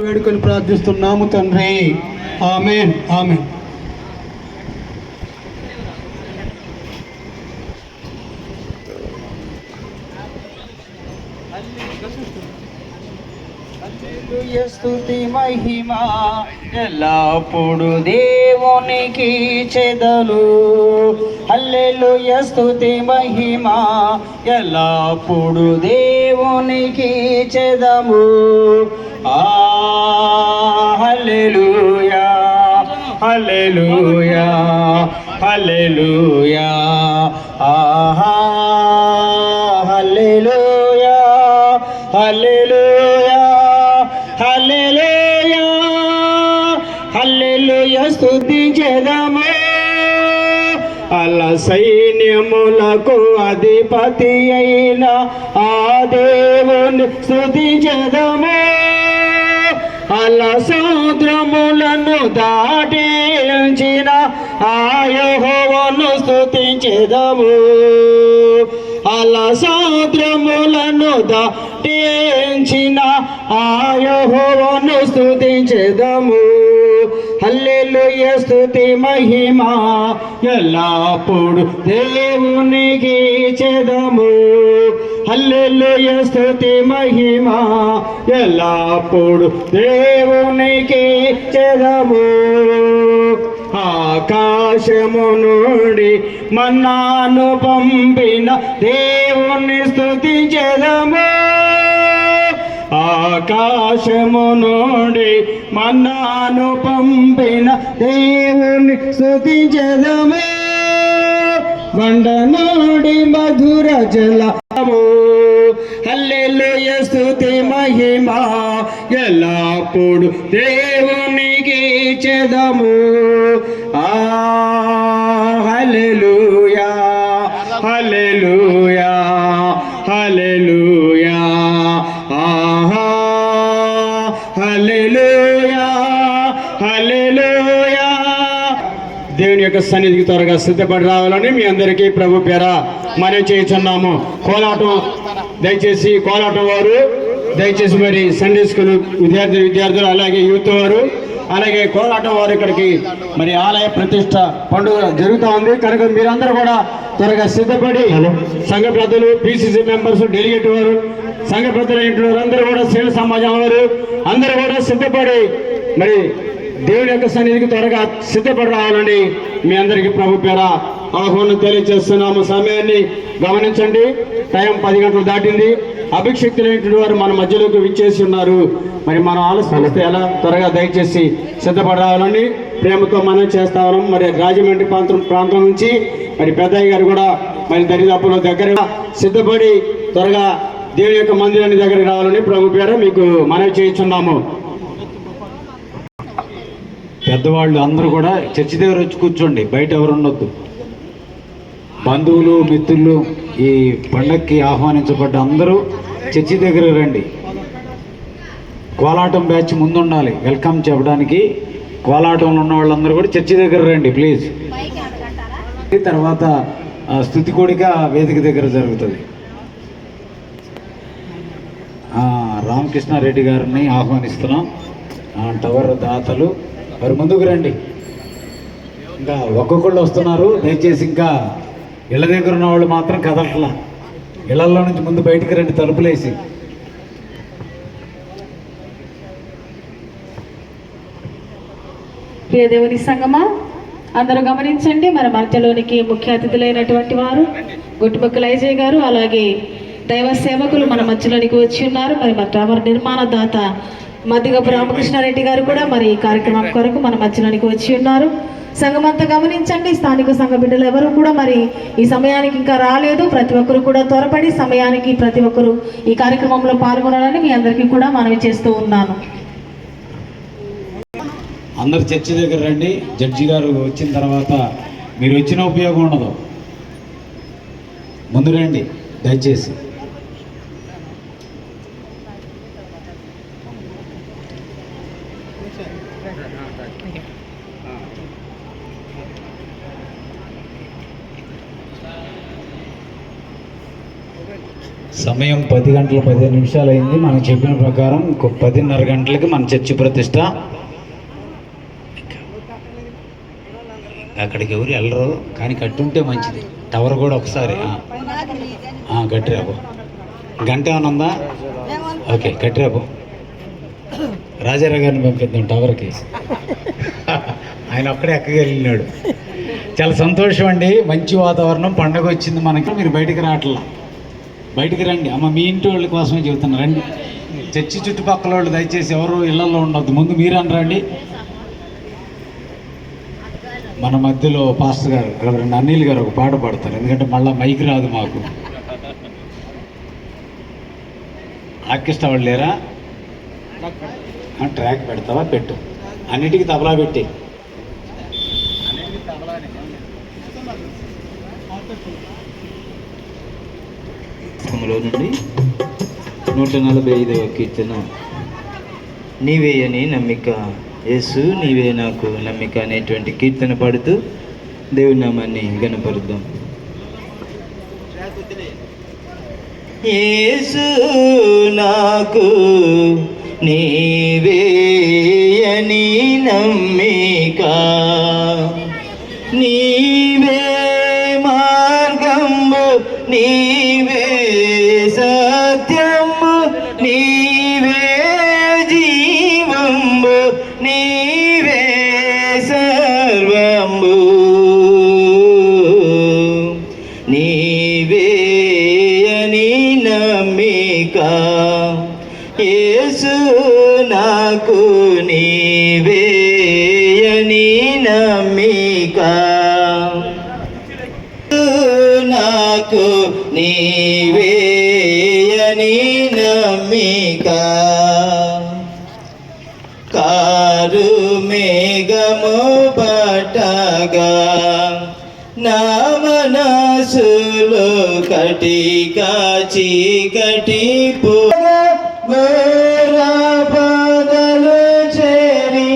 వేడుకొని ప్రార్థిస్తున్నాము తండ్రి. ఆమేన్ ఆమేన్. హల్లెలూయా స్తుతి మహిమ ఎల్లప్పుడు దేవునికి చెదలు. హల్లెలూయా స్తుతి మహిమ ఎల్లప్పుడు దేవునికి చెదము. హల్లెలూయా హల్లెలూయా హల్లెలూయా హల్లెలూయా హల్లెలూయా హల్లెలూయా హల్లెలూయా స్తుతించెదము. అలా సైన్యములకు అధిపతి అయిన ఆ దేవుని స్తుతించెదము. అలా సముద్రములను దాటించిన ఆ యెహోవాను స్తుతించెదము. అలా సముద్రములను దాటించిన ఆ యెహోవాను స్తుతించెదము. హల్లెలూయా స్తుతి మహిమ ఎల్లప్పుడు దేవునికి చెదము. హల్లెలూయా స్తుతి మహిమ ఎల్లప్పుడు దేవునికి చెదము. ఆకాశము నుండి మన్నాను పంపిన దేవుని స్తుతించెదము. ఆకాశము నుండి మన్నాను పంపిన దేవుని స్తుతించెదము. బండ నుండి మధుర జలము. హల్లెలూయా స్తుతి మహిమ ఎల్లప్పుడు దేవునికి చెదము. హల్లెలూయా హల్లెలూయా హల్లెలూయా హల్లెలూయా హల్లెలూయా. దేవుని యొక్క సన్నిధికి త్వరగా సిద్ధపడి రావాలని మీ అందరికీ ప్రభు పేర మనం చేస్తున్నాము. కోలాటం దయచేసి కోలాటం వారు దయచేసి మరి సండే స్కూల్ విద్యార్థులు అలాగే యూత్ వారు అలాగే కోలాటం వారు ఇక్కడికి మరి ఆలయ ప్రతిష్ట పండుగ జరుగుతూ ఉంది కనుక మీరందరూ కూడా త్వరగా సిద్ధపడి సంఘ పెద్దలు పిసిసి మెంబర్స్ డెలిగేట్ వారు సంఘ పెద్దల ఇంటి వారు అందరూ కూడా సేవ సమాజం వారు అందరూ కూడా సిద్ధపడి మరి దేవుని యొక్క సన్నిధికి త్వరగా సిద్ధపడి రావాలని మీ అందరికీ ప్రభు పేర ఆహ్వానం తెలియజేస్తున్నాము. సమయాన్ని గమనించండి. టైం 10 గంటలు దాటింది. అభిషక్తులైనటువంటి వారు మన మధ్యలోకి విచ్చేసి ఉన్నారు. మరి మనం ఆలస్యం ఎలా త్వరగా దయచేసి సిద్ధపడి రావాలని ప్రేమతో మనం చేస్తా ఉన్నాం. మరి రాజమండ్రి ప్రాంతం నుంచి మరి పెద్దయ్య గారు కూడా మరి దరిదాపుల దగ్గర సిద్ధపడి త్వరగా దేవుని యొక్క మందిరాన్ని దగ్గరికి రావాలని ప్రభు పేర మీకు మనవి చేయించున్నాము. పెద్దవాళ్ళు అందరూ కూడా చర్చి దగ్గర వచ్చి కూర్చోండి, బయట ఎవరు ఉండొద్దు. బంధువులు మిత్రులు ఈ పండక్కి ఆహ్వానించబడ్డ అందరూ చర్చి దగ్గర రండి. కోలాటం బ్యాచ్ ముందు ఉండాలి వెల్కమ్ చెప్పడానికి. కోలాటంలో ఉన్న వాళ్ళందరూ కూడా చర్చి దగ్గర రండి ప్లీజ్. తర్వాత స్తుతి కూడిక వేదిక దగ్గర జరుగుతుంది. రామకృష్ణారెడ్డి గారిని ఆహ్వానిస్తున్నాం. టవర్ దాతలు మరి ముందుకు రండి. ఇంకా ఒక్కొక్కళ్ళు వస్తున్నారు. దయచేసి ఇంకా ఇళ్ళ దగ్గర ఉన్న వాళ్ళు మాత్రం కదలట్లా. ఇళ్లలో నుంచి ముందు బయటికి రండి తలుపులేసి. ప్రియ దేవుని సంగమా అందరూ గమనించండి. మన మధ్యలోనికి ముఖ్య అతిథులైనటువంటి వారు గొట్టుబొక్కల ఐజయ్ గారు అలాగే దైవ సేవకులు మన మధ్యలోనికి వచ్చి ఉన్నారు. మరి టవర్ నిర్మాణ దాత మద్దిగపు రామకృష్ణారెడ్డి గారు కూడా మరి ఈ కార్యక్రమం కొరకు మన మధ్యలోనికి వచ్చి ఉన్నారు. సంఘమంతా గమనించండి. స్థానిక సంఘ బిడ్డలు ఎవరు కూడా మరి ఈ సమయానికి ఇంకా రాలేదు. ప్రతి ఒక్కరు కూడా త్వరపడి సమయానికి ప్రతి ఒక్కరు ఈ కార్యక్రమంలో పాల్గొనాలని మీ అందరికీ కూడా మనవి చేస్తూ ఉన్నాను. అందరు చర్చి దగ్గర రండి. జడ్జి గారు వచ్చిన తర్వాత మీరు వచ్చిన ఉపయోగం ఉండదు. ముందు రండి దయచేసి. సమయం 10 గంటల 15 నిమిషాలు అయింది. మనం చెప్పిన ప్రకారం ఇంకో 10:30 గంటలకి మన చర్చి ప్రతిష్ట. అక్కడికి ఎవరు వెళ్ళరు, కానీ కట్టుంటే మంచిది. టవర్ కూడా ఒకసారి కట్టిరాబు. గంట ఏమైనా ఉందా? ఓకే, కట్టిరాబు. రాజారావు గారిని పంపిద్దాం టవర్కి. ఆయన ఒక్కడే ఎక్కగలిగినాడు. చాలా సంతోషం అండి. మంచి వాతావరణం, పండగ వచ్చింది మనకి. మీరు బయటికి రావట్లా, బయటికి రండి. అమ్మ, మీ ఇంటి వాళ్ళ కోసమే చెబుతున్నా, రండి. చర్చి చుట్టుపక్కల వాళ్ళు దయచేసి ఎవరు ఇళ్లలో ఉండొద్దు, ముందు మీరు రండి. మన మధ్యలో పాస్టర్ గారు రెవరెండ్ అనిల్ గారు ఒక పాట పాడతారు, ఎందుకంటే మళ్ళీ మైక్ రాదు మాకు. ఆర్కెస్ట్రా వాళ్ళు లేరా? ట్రాక్ పెడతావా? పెట్టు. అన్నిటికీ తబలా పెట్టి. లో నుండి 145వ కీర్తన. నీవే అని నమ్మిక, యేసు నీవే నాకు నమ్మిక అనేటువంటి కీర్తన పాడుతూ దేవుని నామాన్ని గణపరుద్దాం. యేసు నాకు నీవే అని నమ్మిక, నీవే మార్గము, నీవే సత్యము, నీవే జీవము, నీవే సర్వము, నీవే అని నమ్మిక, యేసు నాకు నీవే అని నమ్మిక, నాకు నీవే అని నమ్మిక. కారు మేఘము పట్టగా నా మనసులో కటిక చీకటి బదలు చేరి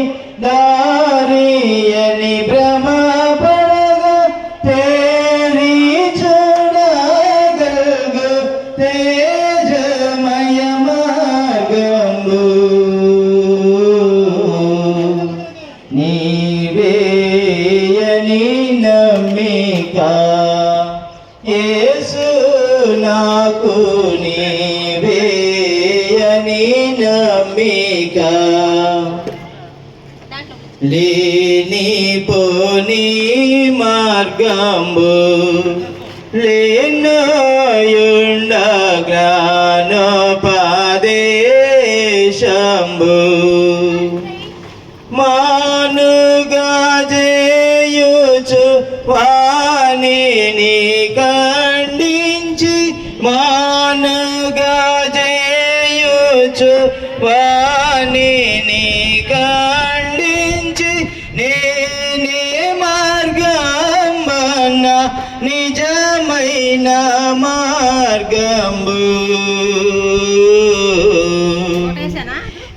దారియని భ్రమ పడగా తేరి చూడగలుగు తేజమయ మార్గము, నీవే అని నమ్మిక, యేసు నాకు నీవే అని నమ్మిక. లేని పోని మార్గంబు లేనయుండ జ్ఞానోపదేశంబు, మానుగా చేయుచు వాణిని ఖండించి, మానుగా చేయుచు వాణిని ఖండించి, నేనే మార్గమన్న నిజమైన మార్గంబు,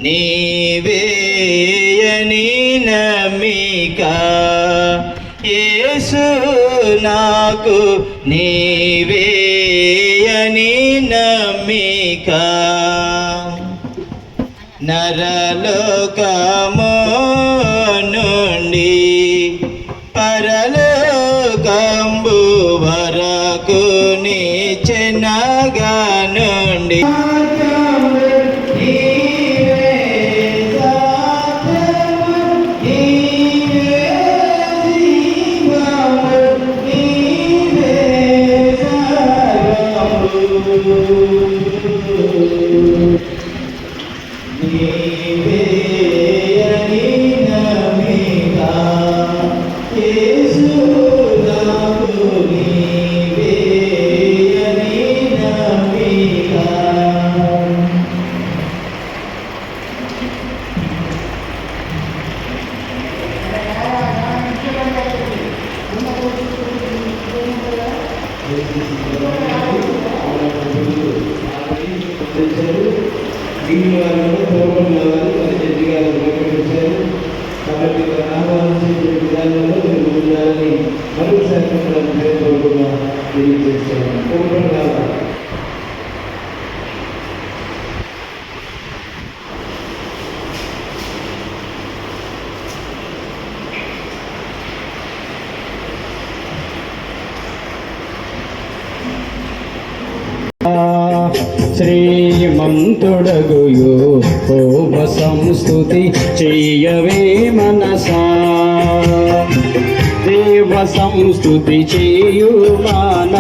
నీవే అని నమ్మిక, యేసు నాకు నీవే అని నమ్మిక. నరలోకము నుండి పరలోకంబు వరకు నిచ్చెనగా నుండి, దీని వారు పూర్వం జడ్జి గారు శ్రీమంతుడగుయు ఓమ సంస్తుతి చెయ్యవే మనసా దేవ సంస్తుతి చేయు మన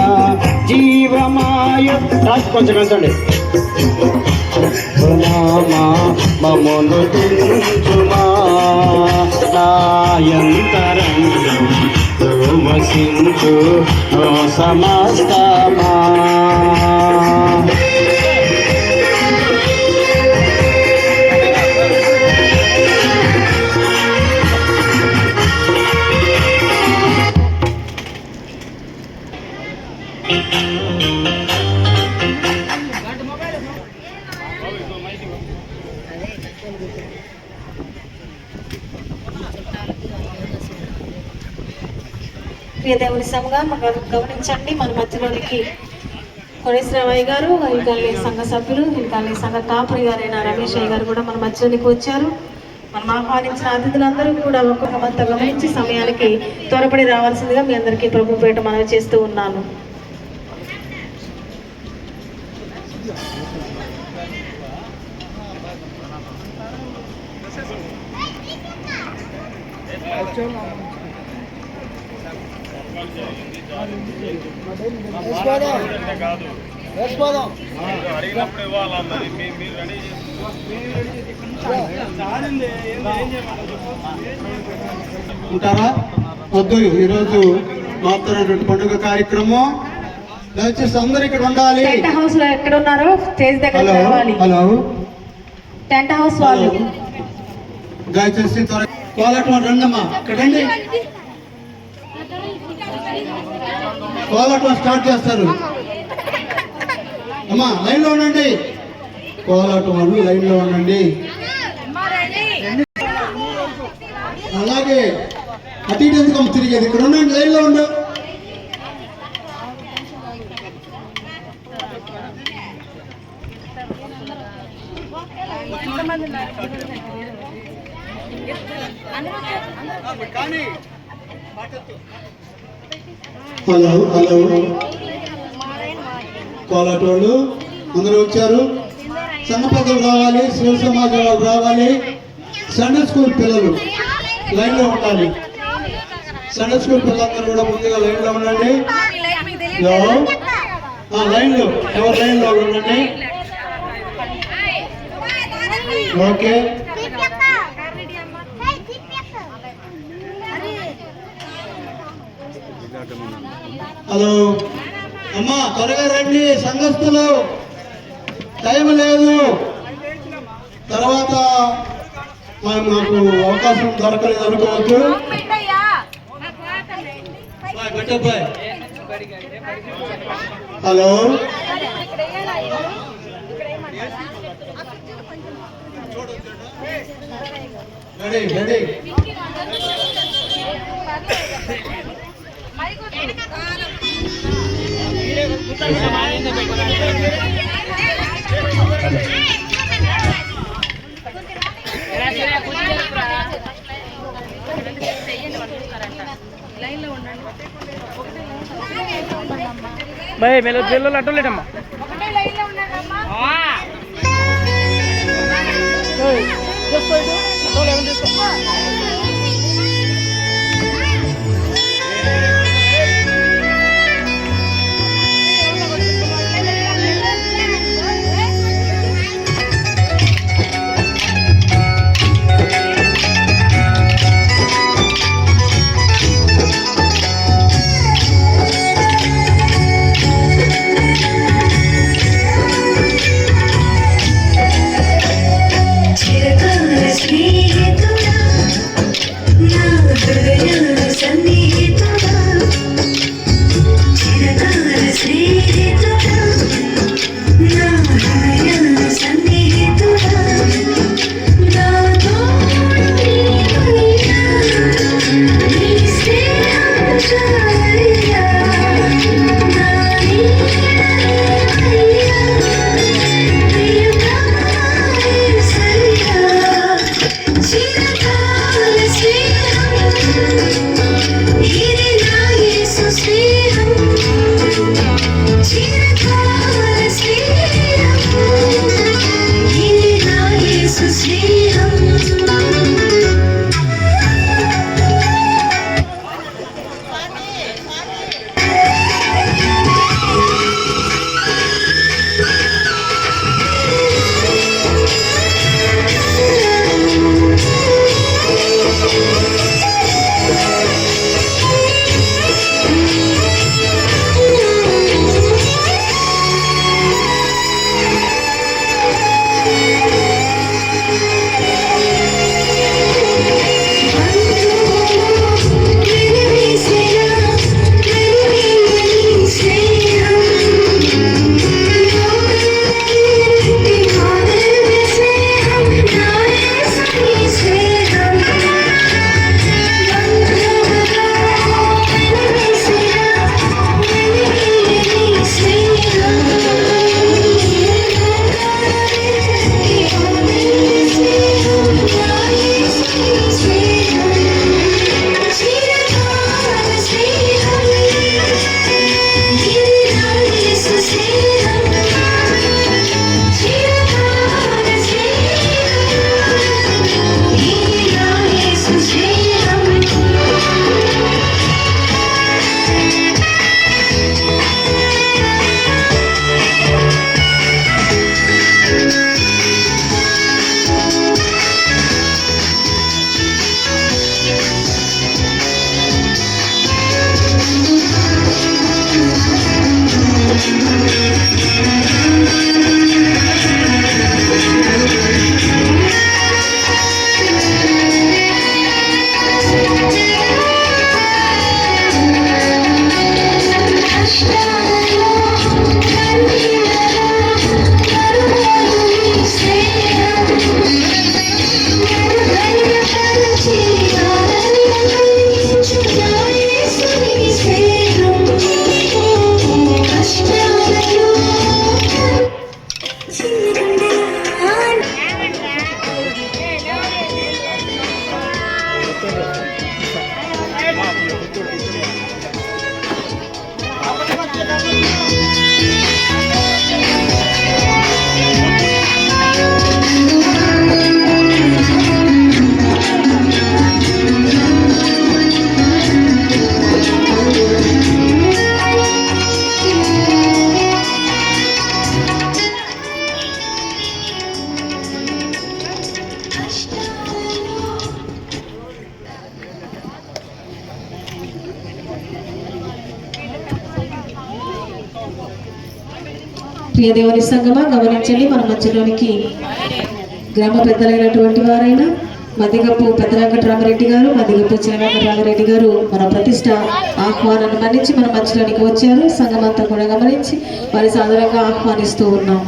జీవమాయ కొంచెం వెళ్తండి నామా మమ్మను తుంచుమా నాయంతరంగం వసించు ఓ సమస్తమా ప్రియ దేవుని సముగా గమనించండి, మన మధ్యలోనికి కోడేశ్వరరావు గారు, హిల్కాలి సంఘ సభ్యులు, హిల్కాలి సంఘ కాపురి గారైన రమేష్ అయ్య గారు కూడా మన మధ్యలోనికి వచ్చారు. మనం ఆహ్వానించిన అతిథులందరూ కూడా ఒక్కొక్క మంత గమనించి సమయానికి త్వరపడి రావాల్సిందిగా మీ అందరికీ ప్రభు పేట మనవి చేస్తూ ఉన్నాను. ఉంటారా? వద్దు, ఈరోజు మాత్రమైనటువంటి పండుగ కార్యక్రమం. దయచేసి అందరు ఇక్కడ ఉండాలి. టెంట్ హౌస్ లో ఎక్కడ ఉన్నారో స్టేజ్ దగ్గర రావాలి. హలో, టెంట్ హౌస్ వాళ్ళు దయచేసి కోలాటం రండమ్మా, ఇక్కడ రండి. కోలాటం స్టార్ట్ చేస్తారు. అమ్మా లైన్ లో ఉండండి, కోలాటం వాళ్ళు లైన్ లో ఉండండి. అలాగే అటు ఇటు ఎందుకు తిరిగేది, ఇక్కడ ఉండండి, లైన్ లో ఉండు. హలో హలో, కోలాట వాళ్ళు అందరూ వచ్చారు. సంఘ పెద్దలు రావాలి, శివ సమాజం వాళ్ళు రావాలి. సండే స్కూల్ పిల్లలు లైన్ లో ఉండాలి. సండే స్కూల్ పిల్లలందరూ కూడా ముందుగా లైన్ లో ఉండండి. లైన్ లో ఎవరు లైన్ లో ఉండండి. ఓకే, హలో అమ్మా త్వరగా రండి సంఘస్థులు, టైం లేదు. తర్వాత మాకు అవకాశం దొరకలేదు అనుకోవచ్చు. Hello, ready ready. భయ్ మెలో పిల్లలు అట్టలేటమ్మా చిరకాల స్నేహితుడా ప్రియ దేవుని సంగమా గమనించండి, మన మధ్యలోనికి గ్రామ పెద్దలైనటువంటి వారైన మదిగప్పు పెద్ద వెంకటరామరెడ్డి గారు, మదిగప్పు చిన్న వెంకటరామరెడ్డి గారు మన ప్రతిష్ట ఆహ్వానాన్ని మన్నించి మన మధ్యలోనికి వచ్చారు. సంఘమంతా కూడా గమనించి వారి సాదరంగా ఆహ్వానిస్తూ ఉన్నాం.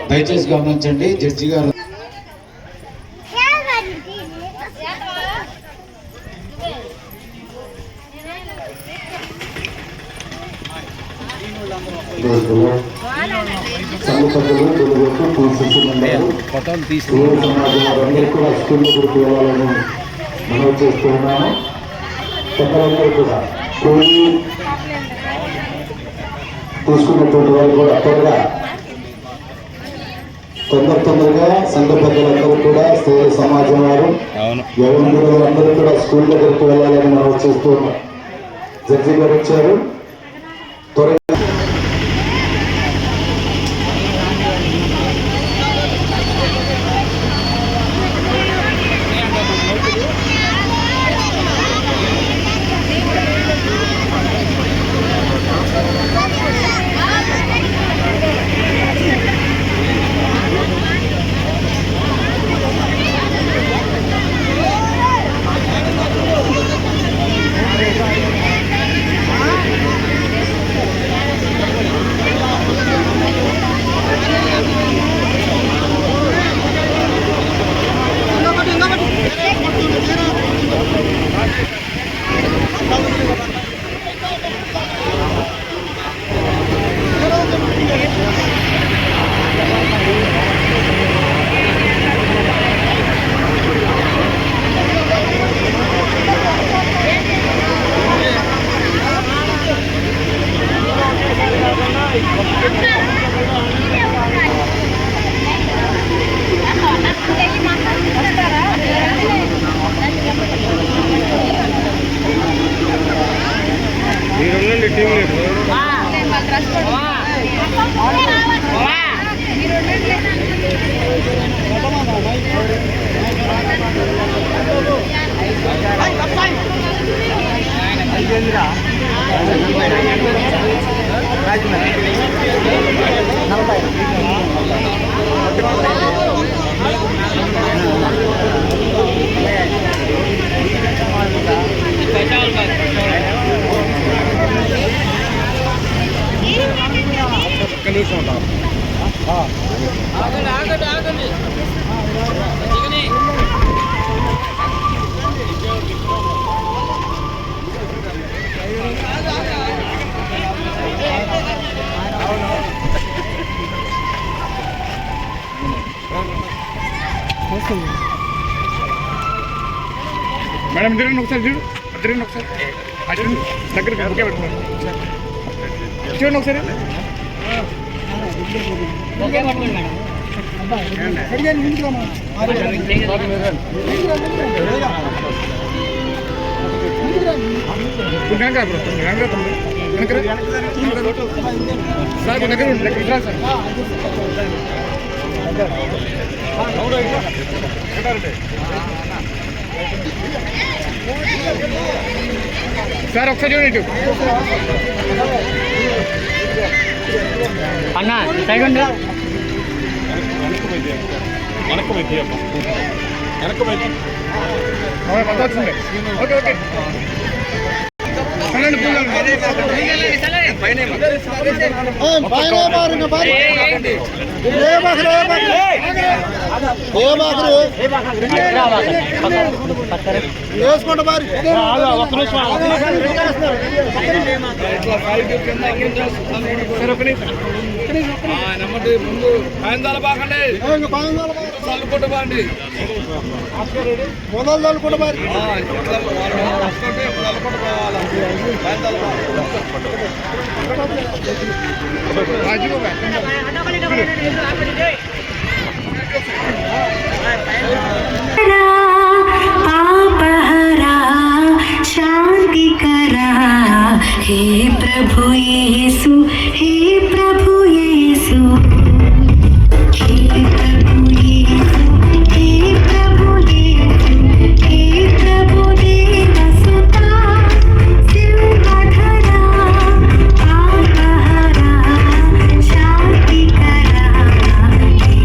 దయచేసి గమనించండి. జడ్జి గారు కూడా స్కూల్లో గుర్తు వెళ్ళాలని మనం చేస్తూ ఉన్నాము. పెద్దలందరూ కూడా స్కూల్ తీసుకున్నటువంటి వాళ్ళు కూడా తొందరగా సంఘ పెద్దలందరూ కూడా స్త్రీ సమాజం వారు యవనులందరూ కూడా స్కూల్ దగ్గరికి వెళ్ళాలని మనం చేస్తూ ఉన్నాం. జడ్జి గారు వచ్చారు. త్వరగా మేడం తిరిగి ఒకసారి చూడు, తిరిగి ఒకసారి దగ్గర చూడండి ఒకసారి సార్ ఒకసారి చూడండి అన్న సైడ్ ఓకే ఓకే ముందు సాయంత్రాలు బాగండి చల్లుకుంటూ బాండి మొదలు చల్లుకుంటూ బారి पापहरा शांति करा हे प्रभु यीशु हे प्रभु यीशु हे प्रभु यीशु हे प्रभु यीशु हे प्रभु देवसुता सिंहधरा पापहरा शांति करा हे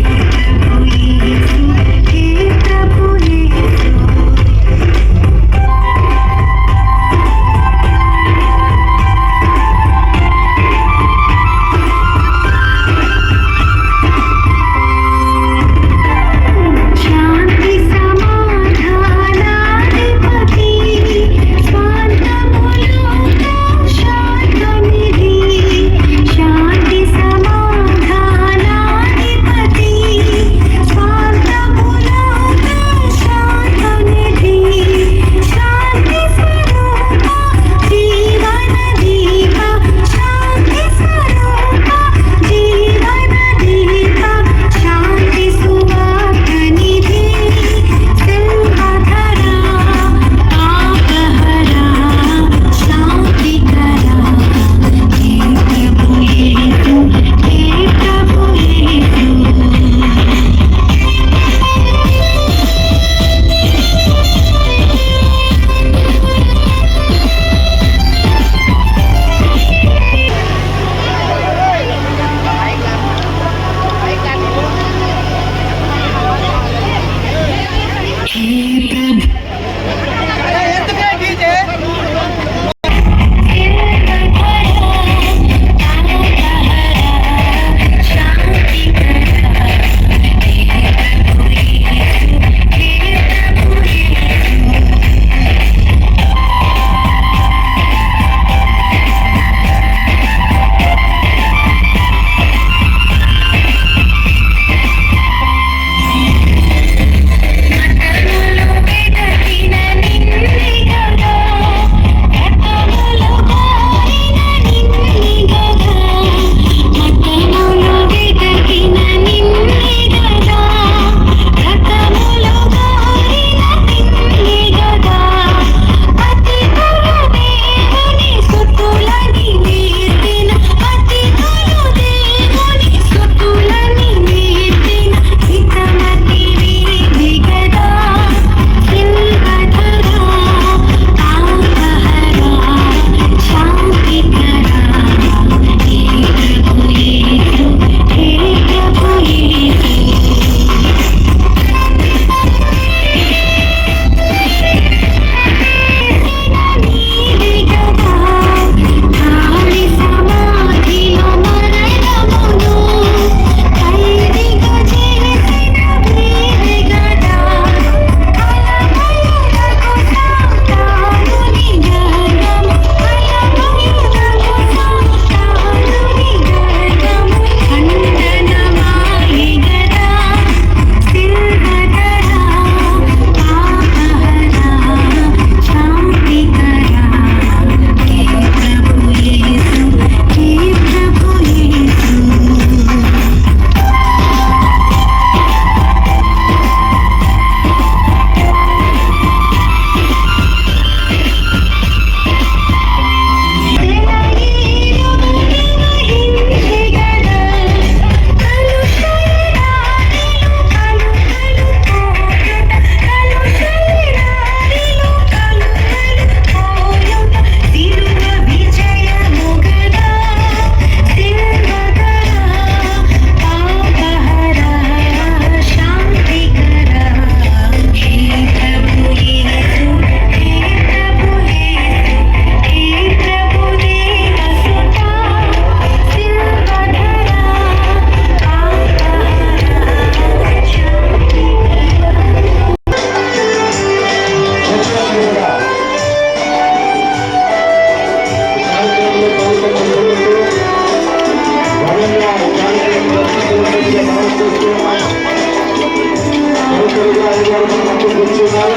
ప్రతినిధులుగా అయ్యగారు మన మధ్య కూర్చున్నారు.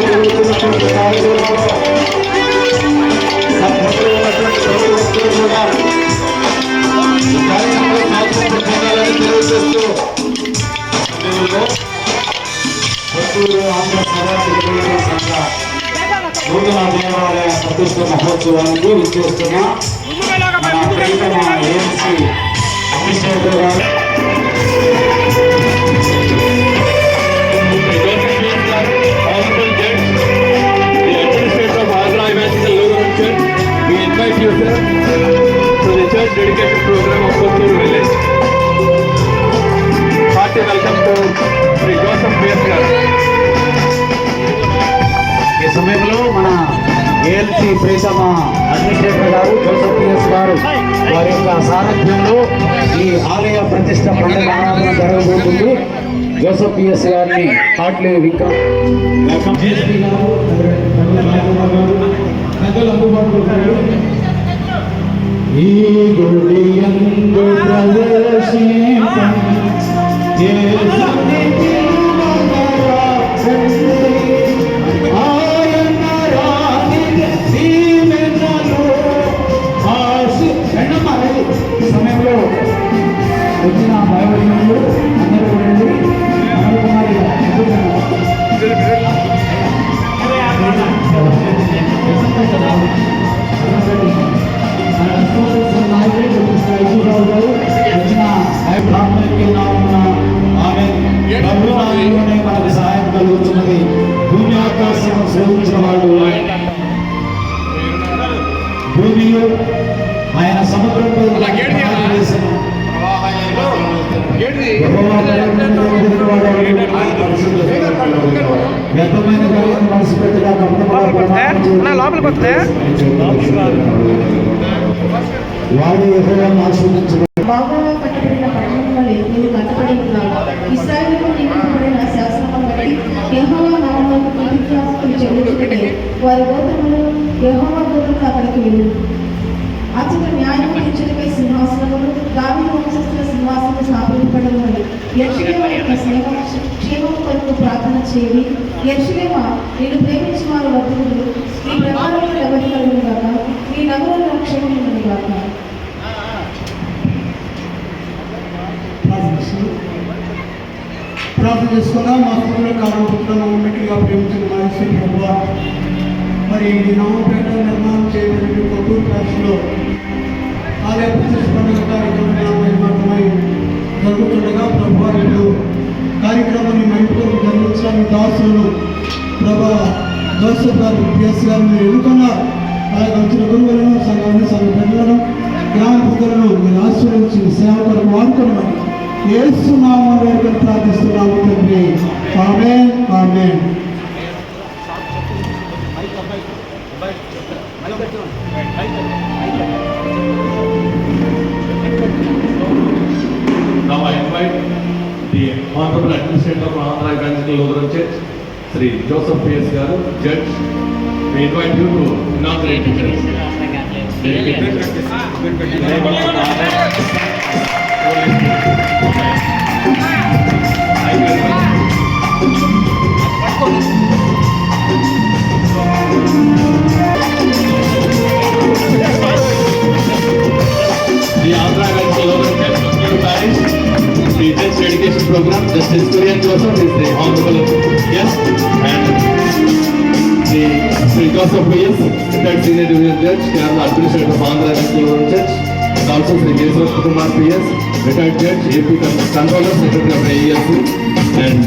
జరుగుతున్నటువంటి కార్యక్రమంలో సభ్యులు ఉన్నటువంటి ప్రతి ఒక్కరు కూడా ఈ కార్యక్రమంలో పాల్గొని పొందాలని తెలియజేస్తూ కొత్తూరు ఆంధ్ర సమాజ సంఘ నూతన దేవాలయ ప్రతిష్ట మహోత్సవానికి విచ్చేస్తున్న మన ప్రియతమ ఏఎంసీ అభిషేకర్ గారు, We invite you, sir, to the church dedication program of Kotturu village. Hearty welcome to Sri Joseph P.S. గారు. ఈ సమయంలో మన ఏఎల్సీ ప్రీతమ అడ్మినిస్ట్రేటర్ గారు జోసెఫ్ పిఎస్ గారు వారి యొక్క సారథ్యంలో ఈ ఆలయ ప్రతిష్ట పండుగ ఆరాధన జరగబోతుంది. జోసెఫ్ పిఎస్ గారిని హార్ట్లీ వెల్కమ్ చేసి ఈ గుడి యందు సమయంలో వచ్చిన భయపడినప్పుడు అందరూ ఉండండి. మనకు సహాయం కలుగుతున్నది. భూమి ఆకాశం శోధించిన వాడు భూమిలో ఆయన సముద్రంలో వ్యర్థమైన కార్యాలను మనసు పెట్టగా వాడు యెహోవాను ఆశీర్వదించు. బాగోగా కట్టబడిన పట్టణం వలె నీవు కట్టబడి ఉన్నావు. ఇశ్రాయేలుకు నియమింపబడిన శాసనమును బట్టి యెహోవా నామమునకు కృతజ్ఞతాస్తుతులు చెల్లించుటకై వారి గోత్రములు యెహోవా గోత్రములు అక్కడికి వెళ్ళు. అచ్చట న్యాయము తీర్చుటకై సింహాసనములు దావీదు వంశస్థుల సింహాసనము స్థాపింపబడను అని యెరూషలేము యొక్క క్షేమము కొరకు ప్రార్థన చేయండి. యెరూషలేమా, నేను ప్రేమించిన వారు వర్ధకులు, నీ ప్రమాణములు ఎవరి కలుగును గాక, నీ నగరంలో క్షేమమును గాక. ప్రార్థన చేసుకున్నాం. మా స్కూల్లో కారణం ఉన్నట్టుగా ప్రేమించిన మహేశ్వరి ప్రభువా, మరి ఈ నవపేట నిర్మాణం చేయబడిన కొత్తూరు ప్యాచ్లో ఆలయ ప్రతిష్ట పండుగ కార్యక్రమమై జరుగుతుండగా ప్రభువా, ఇప్పుడు కార్యక్రమాన్ని మైపురం జరిగించడానికి దాసులను ప్రభా జోసెఫ్ గారు పిఎస్ గారు మీరు ఎన్నుకున్నారు. అలాగే వచ్చిన గురువులను సంఘాన్ని సంఘ పెద్దలను గ్రామ ప్రజలను మీరు ఆశీర్వదించి సేవ కొరకు వాడుకోమని యేసు నామములో వేడుకొని ప్రార్థిస్తున్నాము తండ్రి. ఆమేన్, ఆమేన్. Now I invite the Honorable Administrator of Andhra Evangelical Lutheran Church, Sri Joseph P.S. Garu, Judge. We invite you to inaugurate the church. The Andhra Evangelical Lutheran Church of New Parish, the church dedication program, Justice Korean Joseph is the honorable guest, and the Sri Joseph P.S., Third Senior Division Judge, Kerala Administrator of Andhra Evangelical Lutheran Church, and also Sri Keshav Kumar P.S., Retired Judge, AP Controller, Secretary of AELC, and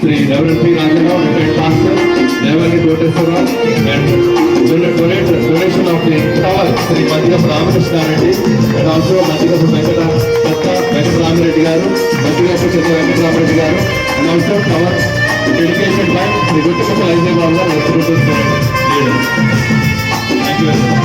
Sri Reverend P. Ranjana, Retired Pastor, Reverend Koteswara, and donation of the tower, Sri Madhyav Ramakrishna Reddy, and also Madhyav Venkata Ramareddy Garu, Madhyav Chitra Venkata Ramareddy Garu, and also tower dedication by Sri Guttukappa Ajay Baba, Executive Leader. Thank you very much.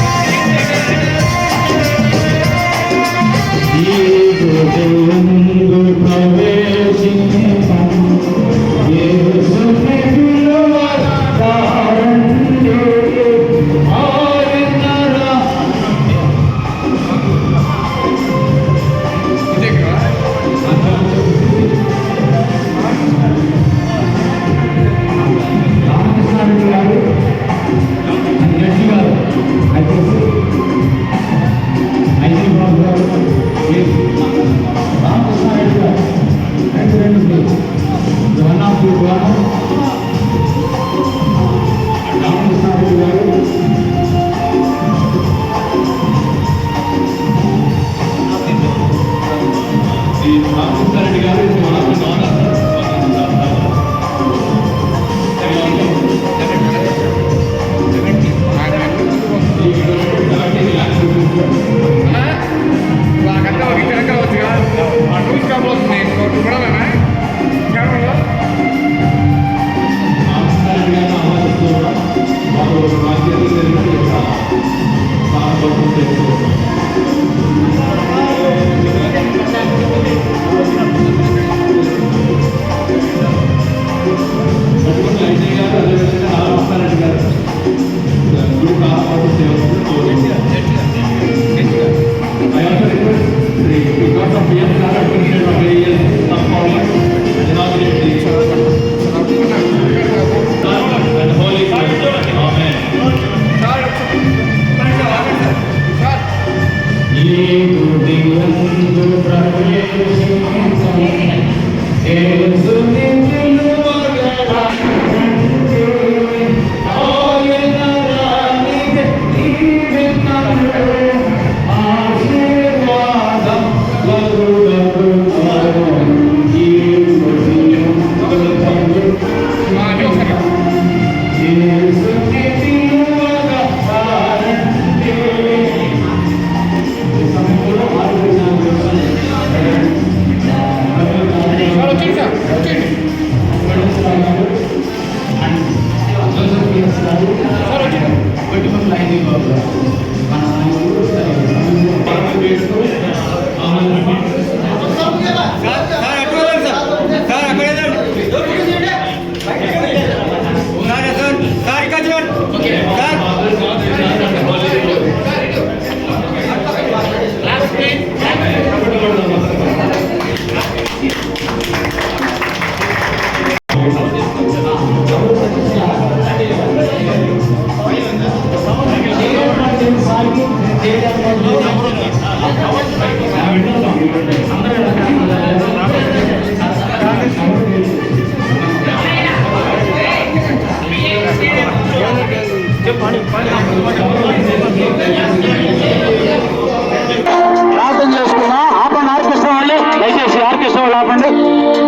ప్రార్థన చేసుకున్నా. ఆపండి, orchestra వాళ్ళు దయచేసి orchestra వాళ్ళు ఆపండి.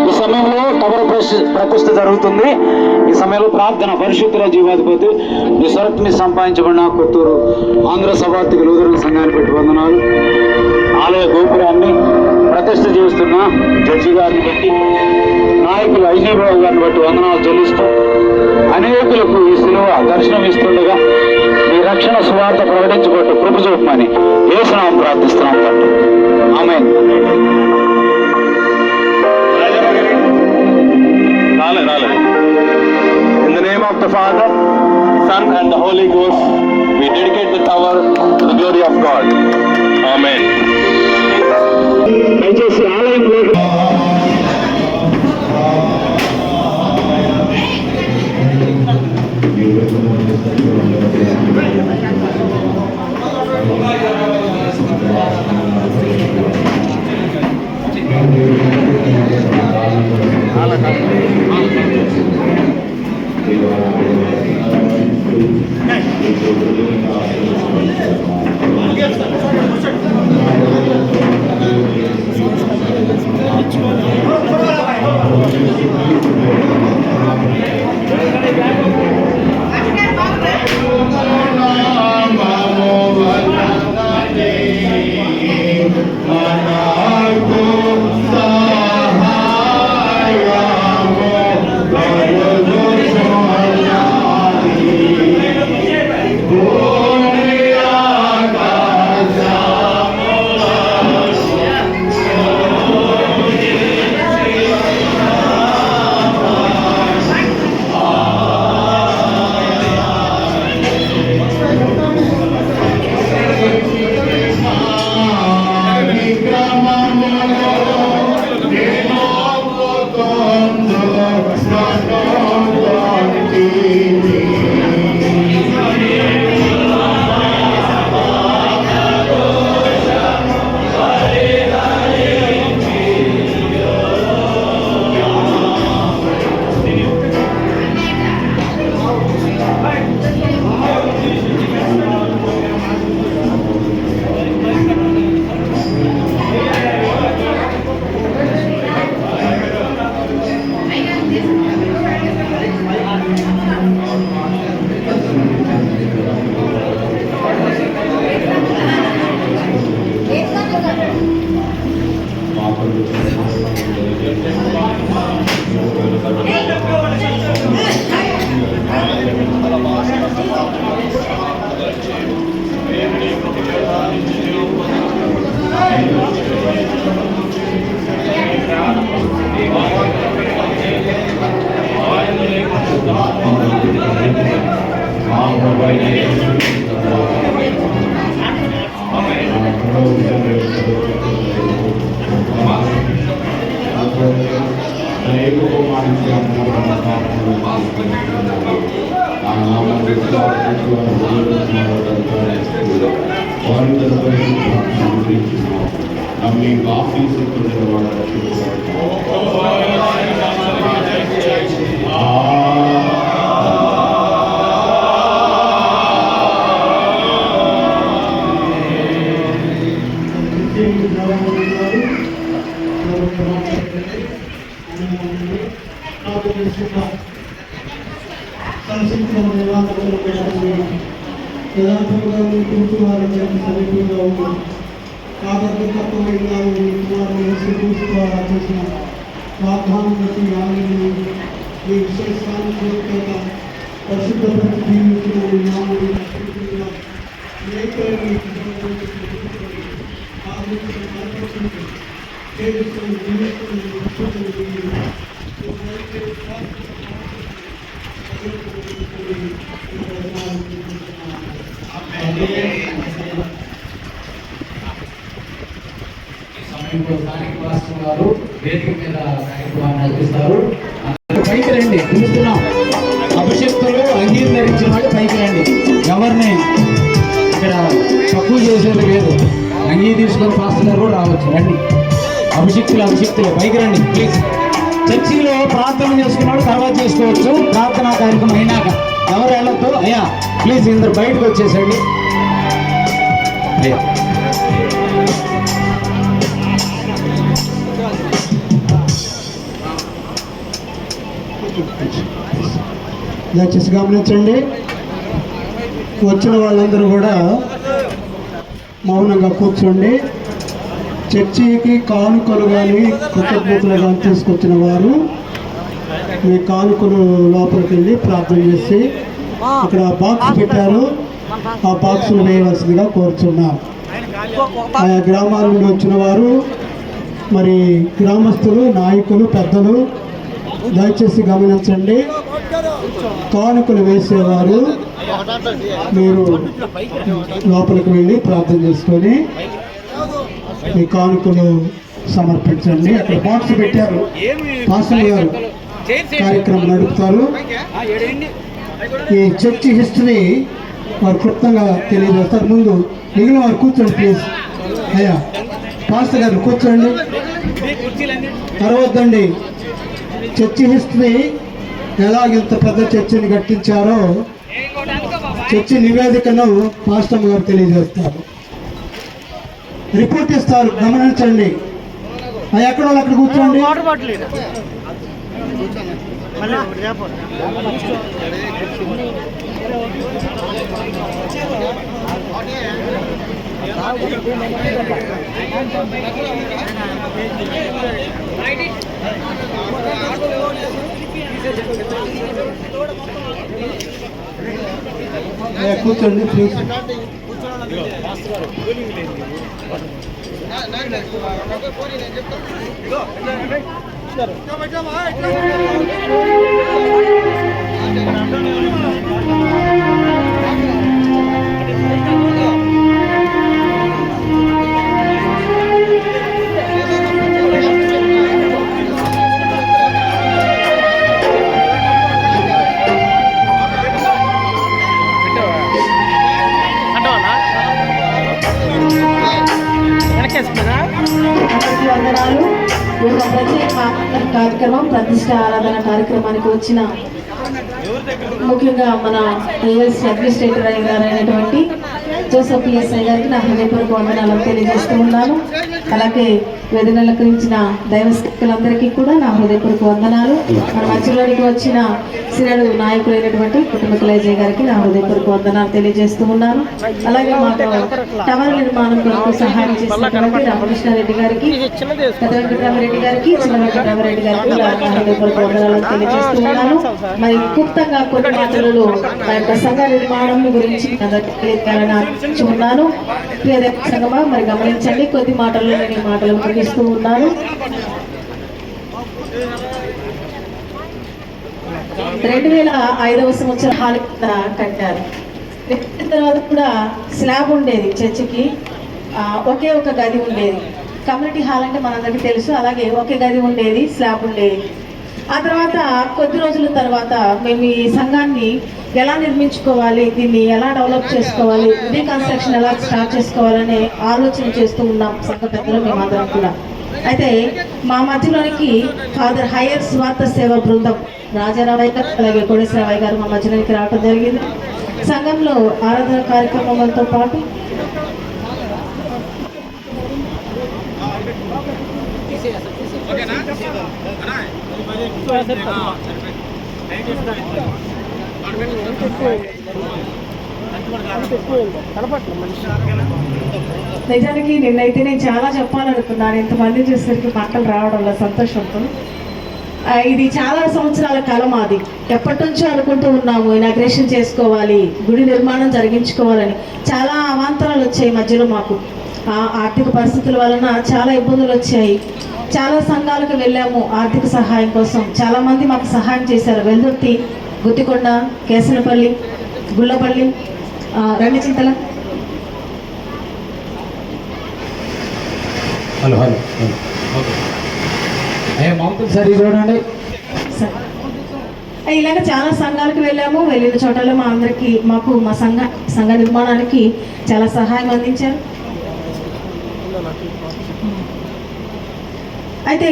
ఈ సమయంలో tower ప్రతిష్ఠ జరుగుతుంది. ఈ సమయంలో ప్రార్థన. పరిశుద్ధుల జీవాధిపతి మీ స్వరక్తి మీద సంపాదించబడిన కొత్తూరు ఆంధ్ర సభార్థిక లూథరన్ సంఘాన్ని పెట్టి వందనాలు. ఆలయ గోపురాన్ని ప్రతిష్ఠ చేస్తున్న జడ్జి గారిని బట్టి, నాయకులు ఐజీబాబు గారిని బట్టి వందనాలు చెల్లిస్తూ అనేకులకు ఈ సిలువ దర్శనం ఇస్తుండగా మీ రక్షణ సువార్త ప్రకటించబట్టు కృప చూపమని యేసునామమున ప్రార్థిస్తున్నాం తండ్రి. ఆమేన్. In the name of the Father, Son and the Holy Ghost, we dedicate the tower to the glory of God. Amen. దయచేసి ఆలయంలో Amen. మీ ఆఫీసు వాగ్దానం బట్టి ఈ విశేషాన్ని పరిశుద్ధపరిచి జీవించిన నామని వారు వేదిక మీద కార్యక్రమాన్ని నడిపిస్తారు. పైకి రండి, పిలుస్తున్నాం. అభిషక్తులు అంగీకరించిన వాళ్ళు పైకి రండి. ఎవరిని ఇక్కడ తక్కువ చేసేది లేదు. అంగీ తీసుకొని పాస్టర్ కూడా రావచ్చు. రండి, అభిషక్తులు పైకి రండి ప్లీజ్. చర్చిలో ప్రార్థన చేసుకున్నాడు, తర్వాత చేసుకోవచ్చు. ప్రార్థనా కార్యక్రమం అయినాక ఎవరు వెళ్ళొద్దు. అయ్యా ప్లీజ్ ఇందరు బయటకు వచ్చేసండి. అయ్యా దయచేసి గమనించండి. వచ్చిన వాళ్ళందరూ కూడా మౌనంగా కూర్చోండి. చర్చికి కానుకలు కానీ కృతజ్ఞతలు కానీ తీసుకొచ్చిన వారు మీ కానుకలు లోపలికి వెళ్ళి ప్రార్థన చేసి అక్కడ బాక్స్ పెట్టారు, ఆ బాక్సులు వేయవలసిందిగా కోరుచున్నాం. ఆయా గ్రామాల నుండి వచ్చిన వారు, మరి గ్రామస్తులు, నాయకులు, పెద్దలు దయచేసి గమనించండి. కానుకలు వేసేవారు మీరు లోపలికి వెళ్ళి ప్రార్థన చేసుకొని మీ కానుకలు సమర్పించండి. అక్కడ బాక్స్ పెట్టారు, పాస్టర్ గారు కార్యక్రమం నడుపుతారు. ఈ చర్చి హిస్టరీ వారు క్లుప్తంగా తెలియజేస్తారు. ముందు మిగిలిన వారు కూర్చోండి ప్లీజ్. అయ్యా పాస్టర్ గారు కూర్చోండి. తర్వాతండి చర్చి హిస్టరీ ఎలాగింత పెద్ద చర్చిని కట్టించారో చర్చి నివేదికను పాస్టర్ గారు తెలియజేస్తారు, రిపోర్ట్ ఇస్తారు. గమనించండి. ఎక్కడ వాళ్ళు అక్కడ కూర్చోండి. కూర్చోండి ప్లీజ్. అందరికీ వందనాలు. ఈ యొక్క ప్రత్యేక కార్యక్రమం ప్రతిష్ట ఆరాధన కార్యక్రమానికి వచ్చిన ముఖ్యంగా మన ఏఎస్ అడ్మినిస్ట్రేటర్ గారైనటువంటి జోసఫ్ పిఎస్ఐ గారికి నా హృదయపూర్వక వందనాలను తెలియజేస్తూ ఉన్నాను. అలాగే వేదికలను అలంకరించిన దైవశక్తులందరికీ కూడా నా హృదయపూర్వక వందనాలు. మన మధ్యలోనికి వచ్చిన సినడు నాయకులైనటువంటి కుటుంబకులైజయ్ గారికి నా హృదయపూర్వక వందనాలు తెలియజేస్తూ ఉన్నాను. అలాగే మాకు టవర్ నిర్మాణం కొరకు సహాయం చేసినటువంటి రామకృష్ణారెడ్డి గారికి, పెద్ద వెంకటరామరెడ్డి గారికి, చిన్న వెంకటరామరెడ్డి గారికి నా హృదయపూర్వక వందనాలను తెలియజేస్తూ ఉన్నాను. మరి క్లుప్తంగా కొన్ని మాటలు ఆ యొక్క సంఘ నిర్మాణం గురించి ఉన్నాను. ప్రియ సంఘమా మరి గమనించండి. కొద్ది మాటల్లో నేను ఈ మాటలు ముగిస్తూ ఉన్నాను. 2005వ సంవత్సరం హాల్ కట్టారు. తర్వాత కూడా స్లాబ్ ఉండేది చర్చికి, ఒకే ఒక గది ఉండేది. కమ్యూనిటీ హాల్ అంటే మనందరికీ తెలుసు. అలాగే ఒకే గది ఉండేది, స్లాబ్ ఉండేది. ఆ తర్వాత కొద్ది రోజుల తర్వాత మేము ఈ సంఘాన్ని ఎలా నిర్మించుకోవాలి, దీన్ని ఎలా డెవలప్ చేసుకోవాలి, రీకన్స్ట్రక్షన్ ఎలా స్టార్ట్ చేసుకోవాలనే ఆలోచన చేస్తూ ఉన్నాం సంఘ పెద్దలు మేమందరం కూడా. అయితే మా మధ్యలోనికి ఫాదర్ హయ్యర్ స్వార్థ సేవ బృందం రాజారావయ్య గారు అలాగే కోడేశ్వరరావయ్య గారు మా మధ్యలోనికి రావడం జరిగింది. సంఘంలో ఆరాధన కార్యక్రమాలతో పాటు నిజానికి నిన్నైతే నేను చాలా చెప్పాలనుకున్నాను, ఇంతమంది చూసేసరికి మాటలు రావడంలో సంతోషంతో. ఇది చాలా సంవత్సరాల కాలం, అది ఎప్పటి నుంచో అనుకుంటూ ఉన్నాము ఇనాగ్రేషన్ చేసుకోవాలి, గుడి నిర్మాణం జరిగించుకోవాలని. చాలా అవాంతరాలు వచ్చాయి మధ్యలో మాకు, ఆర్థిక పరిస్థితుల వలన చాలా ఇబ్బందులు వచ్చాయి. చాలా సంఘాలకు వెళ్ళాము ఆర్థిక సహాయం కోసం, చాలామంది మాకు సహాయం చేశారు. Veldurthi, Guttikonda, Kesanapalli, Gullapalli, Rangachintala. Hello hello okay అయ్యా మామూలు సరే చూడండి. ఇలాగ చాలా సంఘాలకు వెళ్ళాము. వెళ్ళిన చోటలో మాకు మా సంఘ నిర్మాణానికి చాలా సహాయం అందించారు. అయితే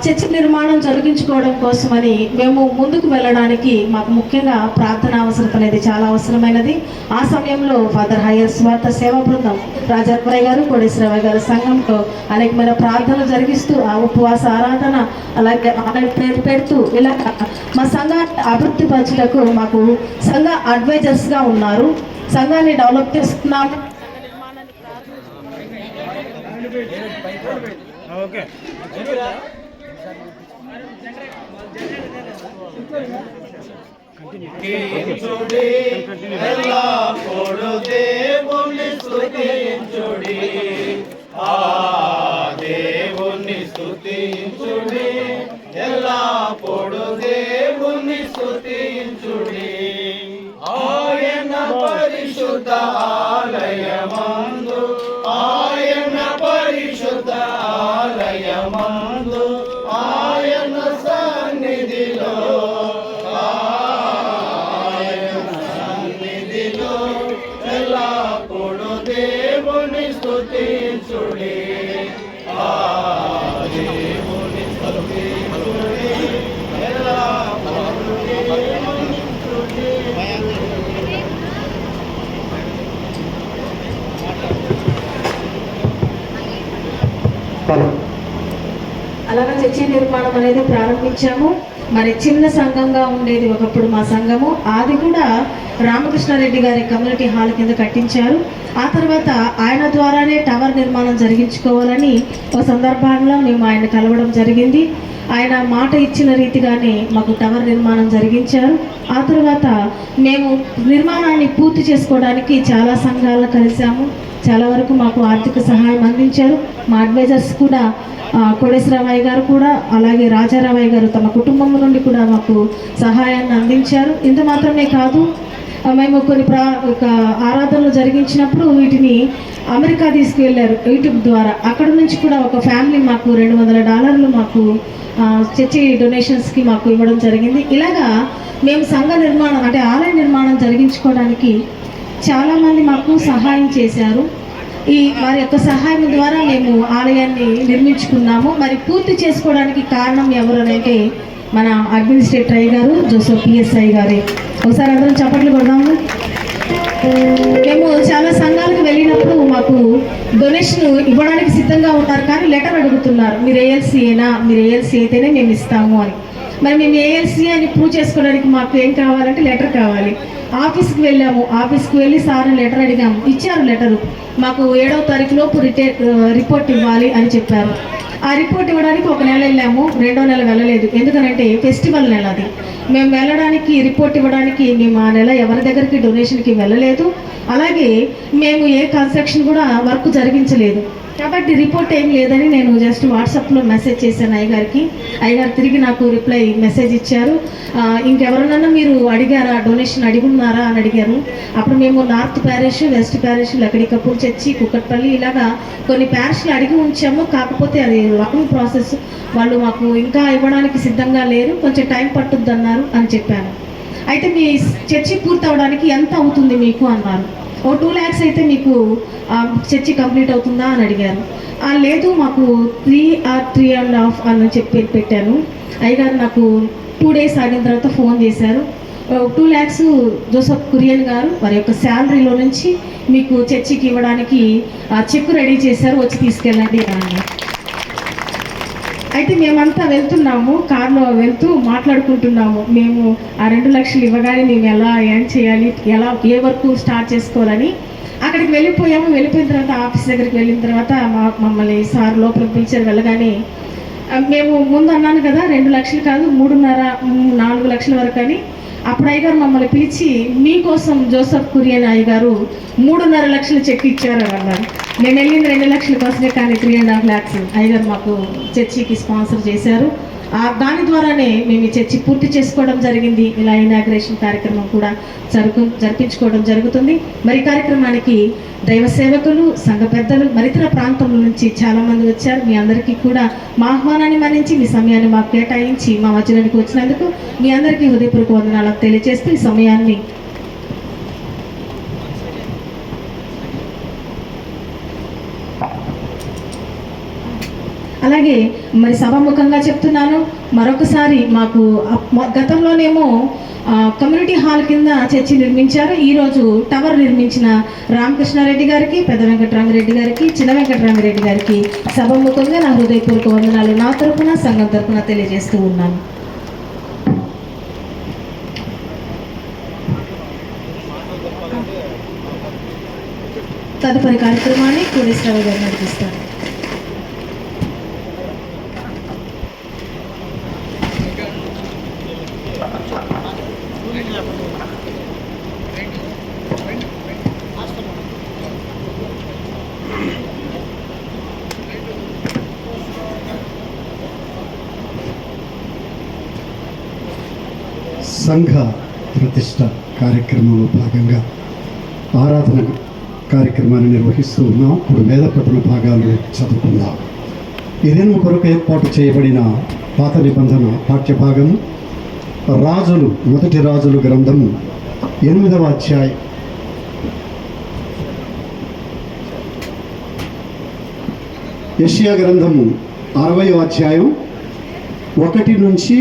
చర్చి నిర్మాణం జరిగించుకోవడం కోసమని మేము ముందుకు వెళ్ళడానికి మాకు ముఖ్యంగా ప్రార్థన అవసరం అనేది చాలా అవసరమైనది. ఆ సమయంలో ఫాదర్ హయ్యర్ స్వార్థ సేవా బృందం రాజారావయ్య గారు, కోడేశ్వరరావయ్య గారు సంఘంతో అనేకమైన ప్రార్థనలు జరిగిస్తూ ఆ ఉపవాస ఆరాధన అలాగే పేరు పెడుతూ ఇలా మా సంఘాన్ని అభివృద్ధి పరచుటకు మాకు సంఘ అడ్వైజర్స్గా ఉన్నారు. సంఘాన్ని డెవలప్ చేస్తున్నాము. దేవుని స్తుతించుడి, ఎల్లప్పుడు దేవుని స్తుతించుడి. ఆయన పరిశుద్ధ ఆలయమందు, ఆయన పరిశుద్ధ ఆలయమందు, ఆయన సన్నిధిలో, ఆయన సన్నిధిలో ఎల్లప్పుడు దేవుని స్తుతించుడి. దేవుని స్తుతించుడి, ఎల్లప్పుడు దేవుని స్తుతించుడి. అలాగే చర్చి నిర్మాణం అనేది ప్రారంభించాము. మరి చిన్న సంఘంగా ఉండేది ఒకప్పుడు మా సంఘము, అది కూడా రామకృష్ణారెడ్డి గారి కమ్యూనిటీ హాల్ కింద కట్టించారు. ఆ తర్వాత ఆయన ద్వారానే టవర్ నిర్మాణం జరిగించుకోవాలని ఒక సందర్భంలో మేము ఆయన కలవడం జరిగింది. ఆయన మాట ఇచ్చిన రీతిగానే మాకు టవర్ నిర్మాణం జరిగించారు. ఆ తర్వాత మేము నిర్మాణాన్ని పూర్తి చేసుకోవడానికి చాలా సంఘాలను కలిసాము. చాలా వరకు మాకు ఆర్థిక సహాయం అందించారు. మా అడ్వైజర్స్ కూడా కోడేశ్వరరావయ్య గారు కూడా అలాగే రాజారావయ్య గారు తమ కుటుంబం నుండి కూడా మాకు సహాయాన్ని అందించారు. ఇంత మాత్రమే కాదు, మేము కొన్ని ఆరాధనలు జరిగించినప్పుడు వీటిని అమెరికా తీసుకువెళ్ళారు యూట్యూబ్ ద్వారా. అక్కడ నుంచి కూడా ఒక ఫ్యామిలీ మాకు $200 మాకు చర్చి డొనేషన్స్కి మాకు ఇవ్వడం జరిగింది. ఇలాగా మేము సంఘ నిర్మాణం అంటే ఆలయ నిర్మాణం జరిగించుకోవడానికి చాలామంది మాకు సహాయం చేశారు. ఈ వారి యొక్క సహాయం ద్వారా మేము ఆలయాన్ని నిర్మించుకున్నాము. మరి పూర్తి చేసుకోవడానికి కారణం ఎవరు అంటే మన అడ్మినిస్ట్రేటర్ అయ్య గారు, జోసెఫ్ PSI గారే. ఒకసారి అందరం చప్పట్లు కొడదాము. మేము చాలా సంఘాలకు వెళ్ళినప్పుడు మాకు డొనేషన్ ఇవ్వడానికి సిద్ధంగా ఉన్నారు, కానీ లెటర్ అడుగుతున్నారు, మీరు ALCయేనా, మీరు ALC అయితేనే మేము ఇస్తాము అని. మరి మేము ALC అని ప్రూవ్ చేసుకోవడానికి మాకు ఏం కావాలంటే లెటర్ కావాలి. ఆఫీస్కి వెళ్ళాము, ఆఫీస్కి వెళ్ళి సార్ని లెటర్ అడిగాము, ఇచ్చారు లెటరు. మాకు 7వ తారీఖు లోపు రిపోర్ట్ ఇవ్వాలి అని చెప్పారు. ఆ రిపోర్ట్ ఇవ్వడానికి ఒక నెల వెళ్ళాము, 2వ నెల వెళ్ళలేదు. ఎందుకనంటే ఫెస్టివల్ నెల అది. మేము వెళ్ళడానికి రిపోర్ట్ ఇవ్వడానికి మేము ఆ నెల ఎవరి దగ్గరికి డొనేషన్కి వెళ్ళలేదు. అలాగే మేము ఏ కన్స్ట్రక్షన్ కూడా వర్క్ జరిగించలేదు. కాబట్టి రిపోర్ట్ ఏం లేదని నేను జస్ట్ వాట్సాప్లో మెసేజ్ చేశాను అయ్యగారికి. అయ్యగారు తిరిగి నాకు రిప్లై మెసేజ్ ఇచ్చారు. ఇంకెవరినన్నా మీరు అడిగారా, డొనేషన్ అడిగున్నారా అని అడిగారు. అప్పుడు మేము north parish, west parish, Lakdikapul church, Kukatpally ఇలాగా కొన్ని ప్యారిష్లు అడిగి ఉంచాము. కాకపోతే అది లాంగ్ ప్రాసెస్, వాళ్ళు మాకు ఇంకా ఇవ్వడానికి సిద్ధంగా లేరు, కొంచెం టైం పట్టుద్ది అన్నారు అని చెప్పాను. అయితే మీ చర్చి పూర్తి అవడానికి ఎంత అవుతుంది మీకు అన్నారు. 2 lakhs అయితే మీకు చర్చి కంప్లీట్ అవుతుందా అని అడిగారు. లేదు, మాకు 3 or 3.5 అని చెప్పి పెట్టాను. అయ్యగారు నాకు 2 days ఆగిన తర్వాత ఫోన్ చేశారు. 2 lakhs జోసఫ్ కురియన్ గారు వారి యొక్క శాలరీలో నుంచి మీకు చర్చికి ఇవ్వడానికి చెక్ రెడీ చేశారు, వచ్చి తీసుకెళ్ళండి అని. అయితే మేమంతా వెళ్తున్నాము, కార్లో వెళ్తూ మాట్లాడుకుంటున్నాము. మేము ఆ 2 లక్షలు ఇవ్వగానే మేము ఏం చేయాలి, ఏ వర్క్ స్టార్ట్ చేసుకోవాలని అక్కడికి వెళ్ళిపోయాము. వెళ్ళిపోయిన తర్వాత ఆఫీస్ దగ్గరికి వెళ్ళిన తర్వాత మమ్మల్ని సార్ లోపలికి పిలిచారు. వెళ్ళగానే మేము ముందు అన్నాను కదా 2 లక్షలు కాదు 3.5-4 లక్షల వరకు అని. అప్పుడు అయ్యగారు మమ్మల్ని పిలిచి మీకోసం జోసఫ్ కురియన్ అయ్యగారు 3.5 లక్షలు చెక్ ఇచ్చారు అన్నారు. మేము వెళ్ళింది 2 లక్షల కోసమే, కానీ 3.5 lakhs అయ్యగారు మాకు చర్చికి స్పాన్సర్ చేశారు. దాని ద్వారానే మేము ఈ చర్చి పూర్తి చేసుకోవడం జరిగింది. ఇలా ఇనాగ్రేషన్ కార్యక్రమం కూడా జరిపించుకోవడం జరుగుతుంది. మరి కార్యక్రమానికి దైవ సేవకులు, సంఘ పెద్దలు, మరితర ప్రాంతంలో నుంచి చాలామంది వచ్చారు. మీ అందరికీ కూడా మా ఆహ్వానాన్ని మన్నించి మీ సమయాన్ని మాకు కేటాయించి మా మధ్యలోనికి వచ్చినందుకు మీ అందరికీ హృదయపూర్వక వందనాలు తెలియజేస్తూ ఈ సమయాన్ని అలాగే మరి సభాముఖంగా చెప్తున్నాను. మరొకసారి మాకు గతంలోనేమో కమ్యూనిటీ హాల్ కింద చర్చి నిర్మించారు. ఈరోజు టవర్ నిర్మించిన రామకృష్ణారెడ్డి గారికి, పెద్ద వెంకటరామిరెడ్డి గారికి, చిన్న వెంకటరామిరెడ్డి గారికి సభాముఖంగా నా హృదయపూర్వక వందనాలు నా తరపున, సంఘం తరపున తెలియజేస్తూ ఉన్నాను. తదుపరి కార్యక్రమాన్ని కోడేశ్వరరావు గారు నడిపిస్తారు. సంఘ ప్రతిష్ట కార్యక్రమంలో భాగంగా ఆరాధన కార్యక్రమాన్ని నిర్వహిస్తూ ఉన్నాం. ఇప్పుడు వేద పఠన భాగాలు చదువుకుందాం. ఇదేను కొరకు ఏర్పాటు చేయబడిన పాత నిబంధన పాఠ్యభాగము రాజులు, మొదటి రాజులు గ్రంథము 8వ అధ్యాయం. యెషయా గ్రంథము 60వ అధ్యాయం 1 నుంచి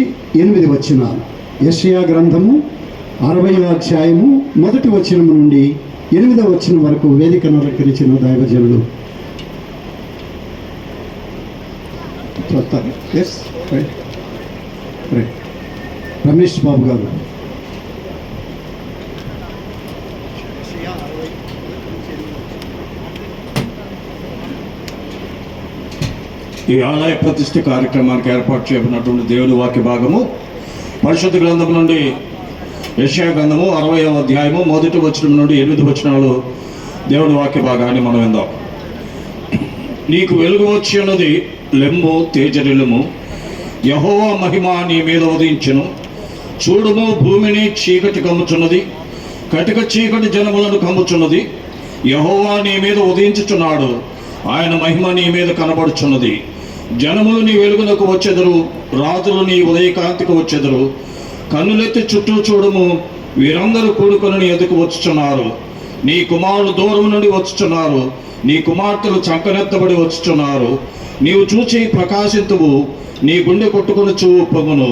8 వచనాలు. యెషయా గ్రంథము 60వ అధ్యాయము 1వ వచనం నుండి 8వ వచనం వరకు వేదికను అలంకరించిన దైవజనులు రమేష్ బాబు గారు. ఈ ఆలయ ప్రతిష్ఠ కార్యక్రమానికి ఏర్పాటు చేయబడినటువంటి దేవుని వాక్య భాగము పరిశుద్ధ గ్రంథం నుండి యెషయా గ్రంథము 60వ అధ్యాయము 1వ వచనం నుండి 8 వచనాలు దేవుని వాక్య భాగాన్ని మనం విందాం. నీకు వెలుగు వచ్చి ఉన్నది, లెమ్ము తేజరిల్లుము, యెహోవా మహిమ నీ మీద ఉదయించును. చూడుము, భూమిని చీకటి కమ్ముచున్నది, కటిక చీకటి జనములను కమ్ముచున్నది. యెహోవా నీ మీద ఉదయించుచున్నాడు, ఆయన మహిమ నీ మీద కనబడుచున్నది. జనములు నీ వెలుగునకు వచ్చెదరు, రాజులు నీ ఉదయకాంతికి వచ్చెదరు. కన్నులెత్తి చుట్టూ చూడుము, వీరందరూ కూడుకొని నీ ఎదుకు వచ్చుచున్నారు. నీ కుమారులు దూరం నుండి వచ్చుచున్నారు, నీ కుమార్తెలు చంకనెత్తబడి వచ్చుచున్నారు. నీవు చూచి ప్రకాశింతువు, నీ గుండె కొట్టుకొని పొంగును.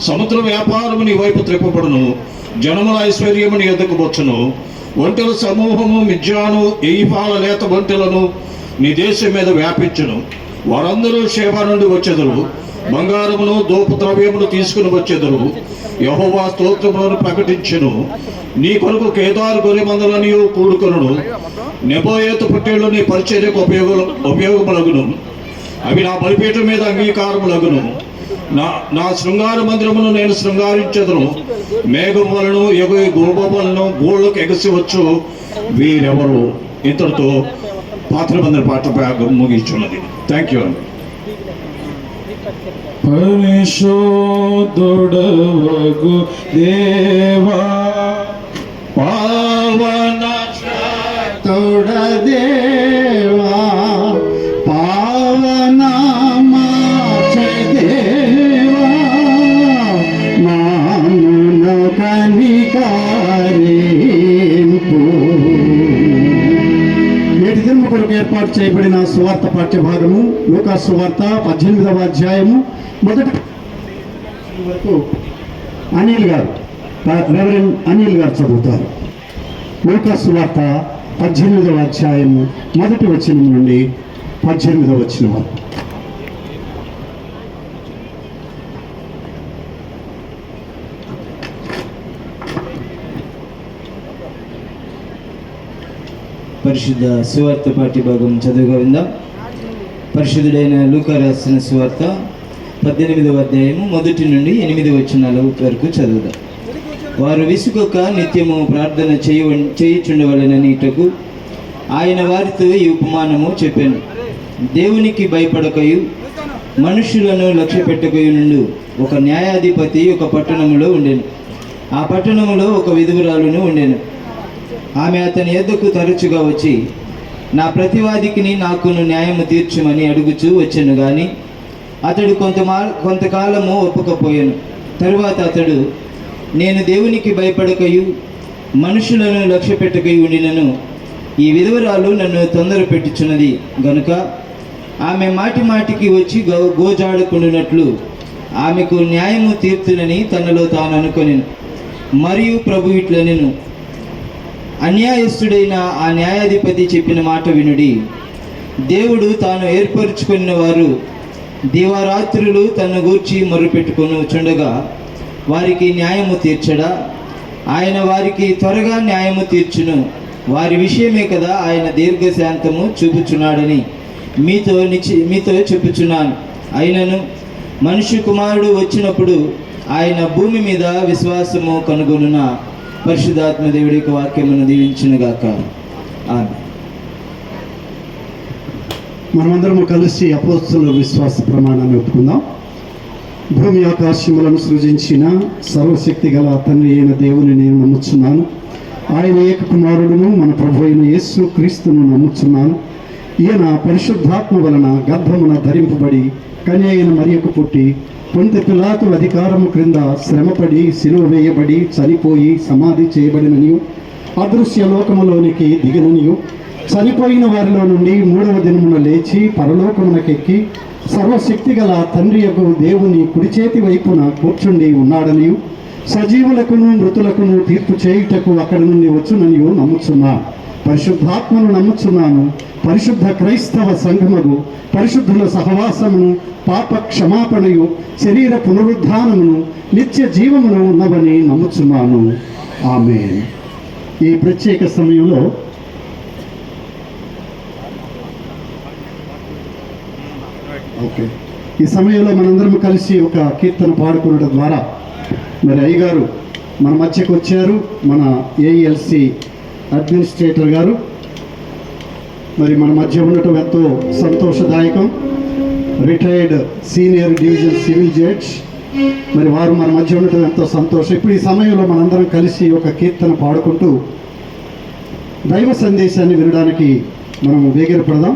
సముద్ర వ్యాపారము నీ వైపు త్రిప్పబడును, జనముల ఐశ్వర్యము నీ ఎదుకు వచ్చును. ఒంటెల సమూహము మిజ్జాను, ఎయిపాల లేత ఒంటెలను నీ దేశం మీద వ్యాపించును. వారందరూ షేబా నుండి వచ్చెదరు, బంగారమును దోపు ద్రవ్యమును తీసుకుని వచ్చెదరు. యెహోవా స్తోత్రములను ప్రకటించును. నీ కొరకు కేదారు గొర్రె మందలని కూడుకొనును. నెబోయేతు పొట్టేళ్లు నీ పరిచర్యకు ఉపయోగములగును. అవి నా బలిపీఠం మీద అంగీకారములగును. నా శృంగార మందిరమును నేను శృంగారించెదను. మేఘం వలను ఎగు గోపములను గోళ్ళకు ఎగసి వచ్చు వీరెవరు. ఇంతటితో పాత్ర బంధన పాట ముగించున్నది. Thank you. పరిశోధుడవగు దేవా పావన తోడదేవా పావనామా దేవా నామును కనికరింపు. నేటి దినము కొరకు ఏర్పాటు చేయబడిన సువార్త పాఠ్య భాగము లూకా సువార్త 18వ అధ్యాయము మొదటి వరకు రెవరెండ్ అనిల్ గారు చదువుతారు. లూకా సువార్త 18వ అధ్యాయము మొదటి వచనం నుండి 18వ వచనం వరకు. పరిశుద్ధ సువార్త పాఠ్య భాగం చదువుగా విందాం. పరిశుద్ధుడైన లూకా రాసిన సువార్త 18వ అధ్యాయము 1 నుండి 8 వచనాల వరకు చదువుదాం. వారు విసుగొక నిత్యము ప్రార్థన చేయుచుండవలెననిటకు ఆయన వారితో ఈ ఉపమానము చెప్పాను. దేవునికి భయపడకయు మనుషులను లక్ష్య పెట్టకయు నుండి ఒక న్యాయాధిపతి ఒక పట్టణములో ఉండెను. ఆ పట్టణములో ఒక విధువురాలును ఉండెను. ఆమె అతని యొద్దకు తరచుగా వచ్చి నా ప్రతివాదికి నాకును న్యాయము తీర్చుమని అడుగుచూ వచ్చాను. కానీ అతడు కొంతకాలము ఒప్పుకపోయాను. తరువాత అతడు నేను దేవునికి భయపడకయు మనుషులను లక్ష్య పెట్టకయు ఉండినను ఈ విధవరాలు నన్ను తొందర పెట్టుచున్నది గనుక ఆమె మాటి మాటికి వచ్చి గోజాడుకుంటున్నట్లు ఆమెకు న్యాయము తీర్చునని తనలో తాను అనుకొనెను. మరియు ప్రభు ఇట్లనెను, అన్యాయస్తుడైన ఆ న్యాయాధిపతి చెప్పిన మాట వినుడి. దేవుడు తాను ఏర్పరచుకున్న వారు దివారాత్రులు తన్ను గూర్చి మొర్రపెట్టుకొని చుండగా వారికి న్యాయము తీర్చడా? ఆయన వారికి త్వరగా న్యాయము తీర్చును. వారి విషయమే కదా ఆయన దీర్ఘశాంతము చూపుచున్నాడని మీతో చెప్పుచున్నాను. అయినను మనుష్య కుమారుడు వచ్చినప్పుడు ఆయన భూమి మీద విశ్వాసము కనుగొనున. పరిశుద్ధాత్మ దేవుడి యొక్క వాక్యమును దీవించునుగాక. ఆమేన్. మనమందరము కలిసి అపోస్తలుల విశ్వాస ప్రమాణాన్ని ఒప్పుకుందాం. భూమి ఆకాశములను సృజించిన సర్వశక్తి గల తండ్రి అయిన దేవుని నేను నమ్ముచున్నాను. ఆయన ఏక కుమారుడును మన ప్రభు అయిన యేసు క్రీస్తును నమ్ముచున్నాను. ఈయన పరిశుద్ధాత్మ వలన గర్భమున ధరింపబడి కన్య అయిన మరియకు పుట్టి పొంతె పిలాతు అధికారము క్రింద శ్రమపడి సిలువ వేయబడి చనిపోయి సమాధి చేయబడిననియు అదృశ్య లోకములోనికి దిగిననియు చనిపోయిన వారిలో నుండి 3వ దినమున లేచి పరలోకమునకెక్కి సర్వశక్తి గల తండ్రి యొక్క దేవుని కుడి చేతి వైపున కూర్చుండి ఉన్నాడనియు సజీవులకును మృతులకును తీర్పు చేయుటకు అక్కడి నుండి వచ్చుననియు నమ్ముచున్నాను. పరిశుద్ధాత్మను నమ్ముచున్నాను. పరిశుద్ధ క్రైస్తవ సంఘమును, పరిశుద్ధుల సహవాసమును, పాప క్షమాపణయు, శరీర పునరుద్ధానమును, నిత్య జీవమును ఉన్నవని నమ్ముచున్నాను. ఆమేన్. ఈ ప్రత్యేక సమయంలో ఈ సమయంలో మనందరం కలిసి ఒక కీర్తన పాడుకోవడం ద్వారా మరి అయ్యగారు మన మధ్యకు వచ్చారు. మన ఏఎల్సి అడ్మినిస్ట్రేటర్ గారు మరి మన మధ్య ఉండటం ఎంతో సంతోషదాయకం. Retired senior division civil judge మరి వారు మన మధ్య ఉండటం ఎంతో సంతోషం. ఇప్పుడు ఈ సమయంలో మనందరం కలిసి ఒక కీర్తన పాడుకుంటూ దైవ సందేశాన్ని వినడానికి మనం వేగిరపడదాం.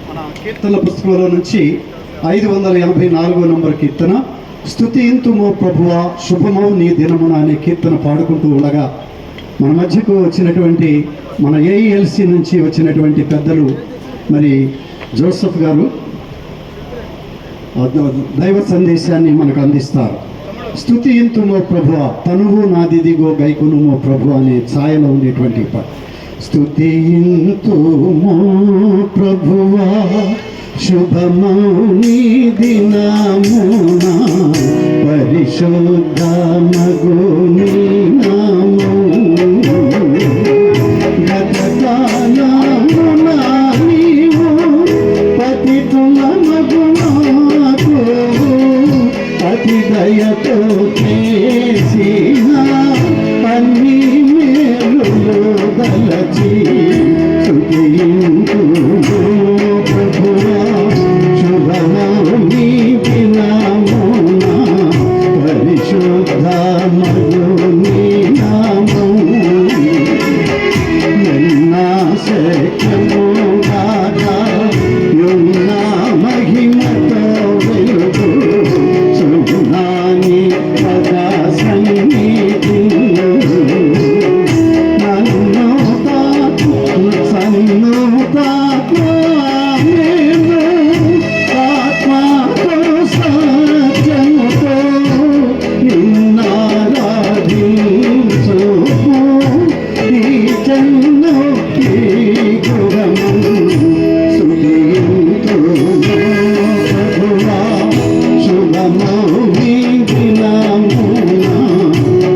మన కీర్తనల పుస్తకంలో నుంచి 584వ నంబర్ కీర్తన, స్తుతింతుమో ప్రభువా శుభమౌ నీ దినమున అనే కీర్తన పాడుకుంటూ ఉండగా మన మధ్యకు వచ్చినటువంటి మన ఏఈఎల్సి నుంచి వచ్చినటువంటి పెద్దలు మరి జోసెఫ్ గారు దైవ సందేశాన్ని మనకు అందిస్తారు. స్తుతింతుమో ప్రభువా తనువు నాదిదిగో గైకునుమో ప్రభు అనే ఛాయలో ఉండేటువంటి స్తుతింతుమో ప్రభువా శుభమౌ నీ దినమున పరిశుద్ధమగు నీ నామము గతకాలమున నీవు పతితులమగు నాకు అతి దయతో చేసిన అన్ని మేలులు దలచి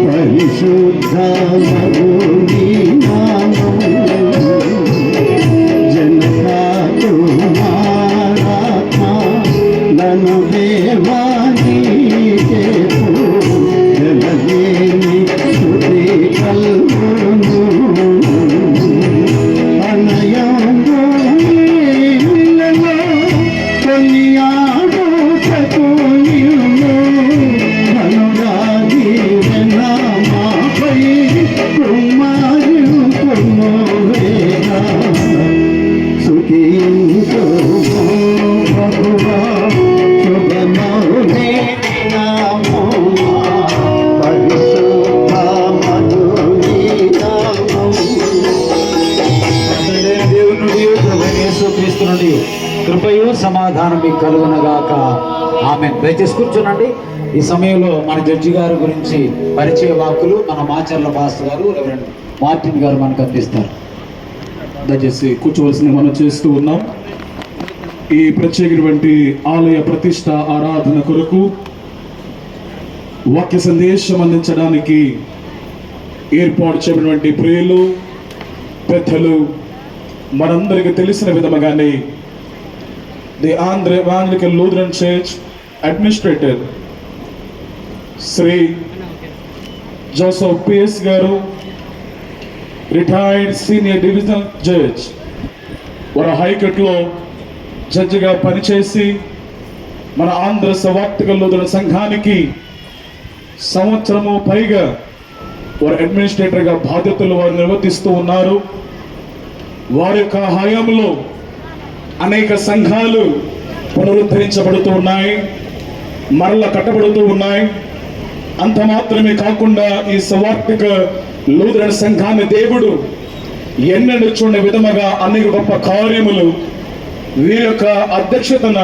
పరిశుద్ధ జనకాతో నను దేవాని స్తుతి కల్గును అనయంలో కొనియాడు చకునియును అనురాగి నామాపై కుమారు కుమోవేగా సుఖించో భగవా శుభమౌనే నామో పరిశుద్ధ మధుని నామో. దేవుని యేసుక్రీస్తు నుండి కృపయు సమాధానం మీకు కలుగునగాక. ఆమె దయచేసి కూర్చోనండి. ఈ సమయంలో మన జడ్జి గారి గురించి పరిచయ వాక్కులు మన మాచర్ల పాస్టర్ గారు రెవరెండ్ మార్టిన్ గారు మనకు అందిస్తారు. దయచేసి కూర్చోవలసింది మనం చేస్తూ ఉన్నాం. ఈ ప్రత్యేకటువంటి ఆలయ ప్రతిష్ట ఆరాధన కొరకు వాక్య సందేశం అందించడానికి ఏర్పాటు చేయబడినటువంటి ప్రియులు పెద్దలు మనందరికీ తెలిసిన విధముగానే the Andhra evangelical Lutheran church administrator Shri Joseph PS garu, retired senior divisional judge, వారు హైకోర్టులో జడ్జిగా పనిచేసి మన ఆంధ్ర సవార్తిక లూథరన్ సంఘానికి సంవత్సరము పైగా వారు అడ్మినిస్ట్రేటర్గా బాధ్యతలు వారు నిర్వర్తిస్తూ ఉన్నారు. వారి యొక్క హయాంలో అనేక సంఘాలు పునరుద్ధరించబడుతూ ఉన్నాయి, మరల కట్టబడుతూ ఉన్నాయి. అంత మాత్రమే కాకుండా ఈ సవార్తిక లూథరన్ సంఘాన్ని దేవుడు ఎన్నడూ చూడని విధముగా అనేక గొప్ప కార్యములు వీరి యొక్క అధ్యక్షతన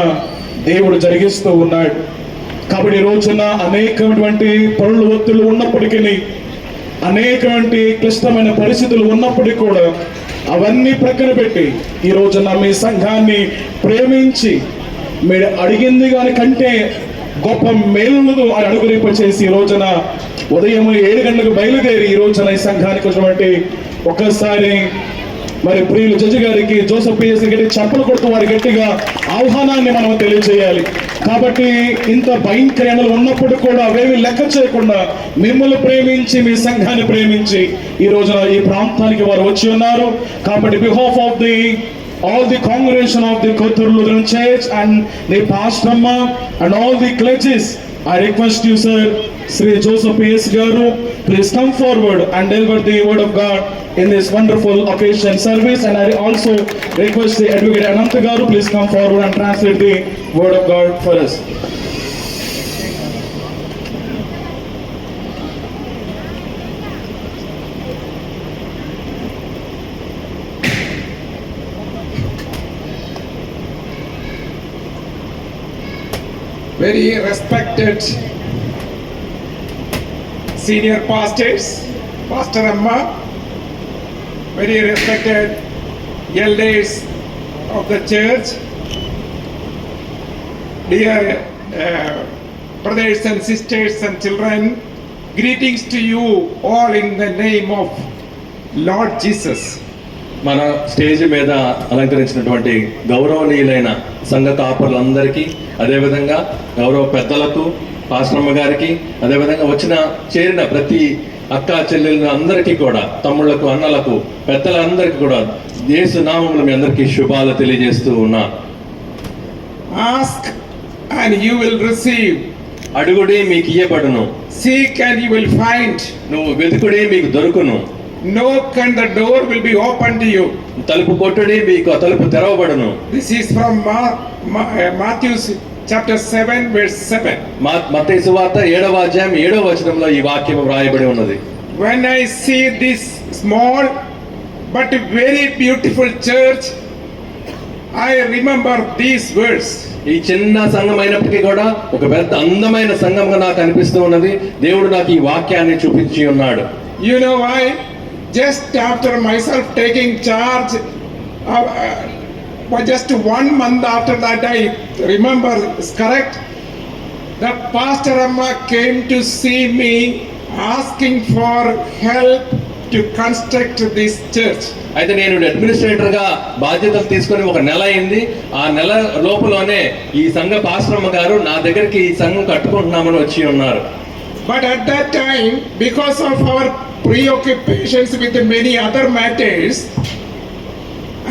దేవుడు జరిగిస్తూ ఉన్నాడు. కాబట్టి ఈ రోజున అనేకమైనటువంటి పనులు ఒత్తులు ఉన్నప్పటికీ, అనేకటువంటి క్లిష్టమైన పరిస్థితులు ఉన్నప్పటికీ కూడా అవన్నీ ప్రక్కన పెట్టి ఈ రోజున మీ సంఘాన్ని ప్రేమించి మీరు అడిగింది దాని కంటే గొప్ప మేలును అని అనుగ్రహింప చేసి ఈ రోజున ఉదయం 7 గంటలకు బయలుదేరి ఈ రోజున ఈ సంఘానికి వచ్చినటువంటి ఒక్కసారి మరి ప్రియులు జడ్జి గారికి జోసెఫ్ పిఎస్ గట్టి చప్పలు కొడుతూ వారి గట్టిగా ఆహ్వానాన్ని మనం తెలియజేయాలి. కాబట్టి ఇంత భయంకరలు ఉన్నప్పుడు కూడా అవేమి లెక్క చేయకుండా మిమ్మల్ని ప్రేమించి మీ సంఘాన్ని ప్రేమించి ఈ రోజున ఈ ప్రాంతానికి వారు వచ్చి ఉన్నారు. కాబట్టి behalf of the all the congregation of the Kothur Lutheran Church and the pastor amma and all the clergies, I request you, sir, Sri Joseph P.S. Garu, please come forward and deliver the word of God in this wonderful occasion service. And I also request the Advocate Ananta Garu, please come forward and translate the word of God for us. Very respected senior pastors, Pastor Amma, very respected elders of the church, dear brothers and sisters and children, greetings to you all in the name of Lord Jesus. మన stage మీద అలంకరించినటువంటి గౌరవనీయులైన సంఘ కాపరులందరికీ, అదేవిధంగా గౌరవ పెద్దలకు, పాస్టరమ్మ గారికి, అదేవిధంగా చేరిన ప్రతి అక్క చెల్లెళ్ళు అందరికీ కూడా, తమ్ముళ్లకు, అన్నలకు, పెద్దలందరికీ కూడా యేసు నామములో మీ అందరికీ శుభాలు తెలియజేస్తూ ఉన్నాను. Ask and you will receive. అడుగుడి మీకు ఇయ్యబడును. Seek and you will find. నువ్వు వెతుకుడి మీకు దొరుకును. Knock and the door will be opened to you. తలుపు కొట్టుడి మీకు ఆ తలుపు తెరవబడును. This is from Matthew chapter 7 verse 7. మత్తయి సువార్త 7వ అధ్యాయం 7వ వచనంలో ఈ వాక్యం వ్రాయబడి ఉన్నది. When I see this small but very beautiful church, I remember these words. ఈ చిన్న సంఘం అయినప్పటికీ కూడా ఒక పెద్ద అందమైన సంఘంగా నాకు అనిపిస్తూ ఉన్నది. దేవుడు నాకు ఈ వాక్యాన్ని చూపించి ఉన్నాడు. You know why? Just after myself taking charge, just 1 month after that, I remember, it's correct, The Pastor Amma came to see me asking for help to construct this church. అయితే నేను అడ్మినిస్ట్రేటర్ గా బాధ్యతలు తీసుకొని ఒక నెల అయింది. ఆ నెల లోపలనే ఈ సంఘ పాస్టరమ్మ గారు నా దగ్గరికి ఈ సంఘం కట్టుకుంటున్నామని వచ్చి ఉన్నారు. But at that time, because of our preoccupations with many other matters,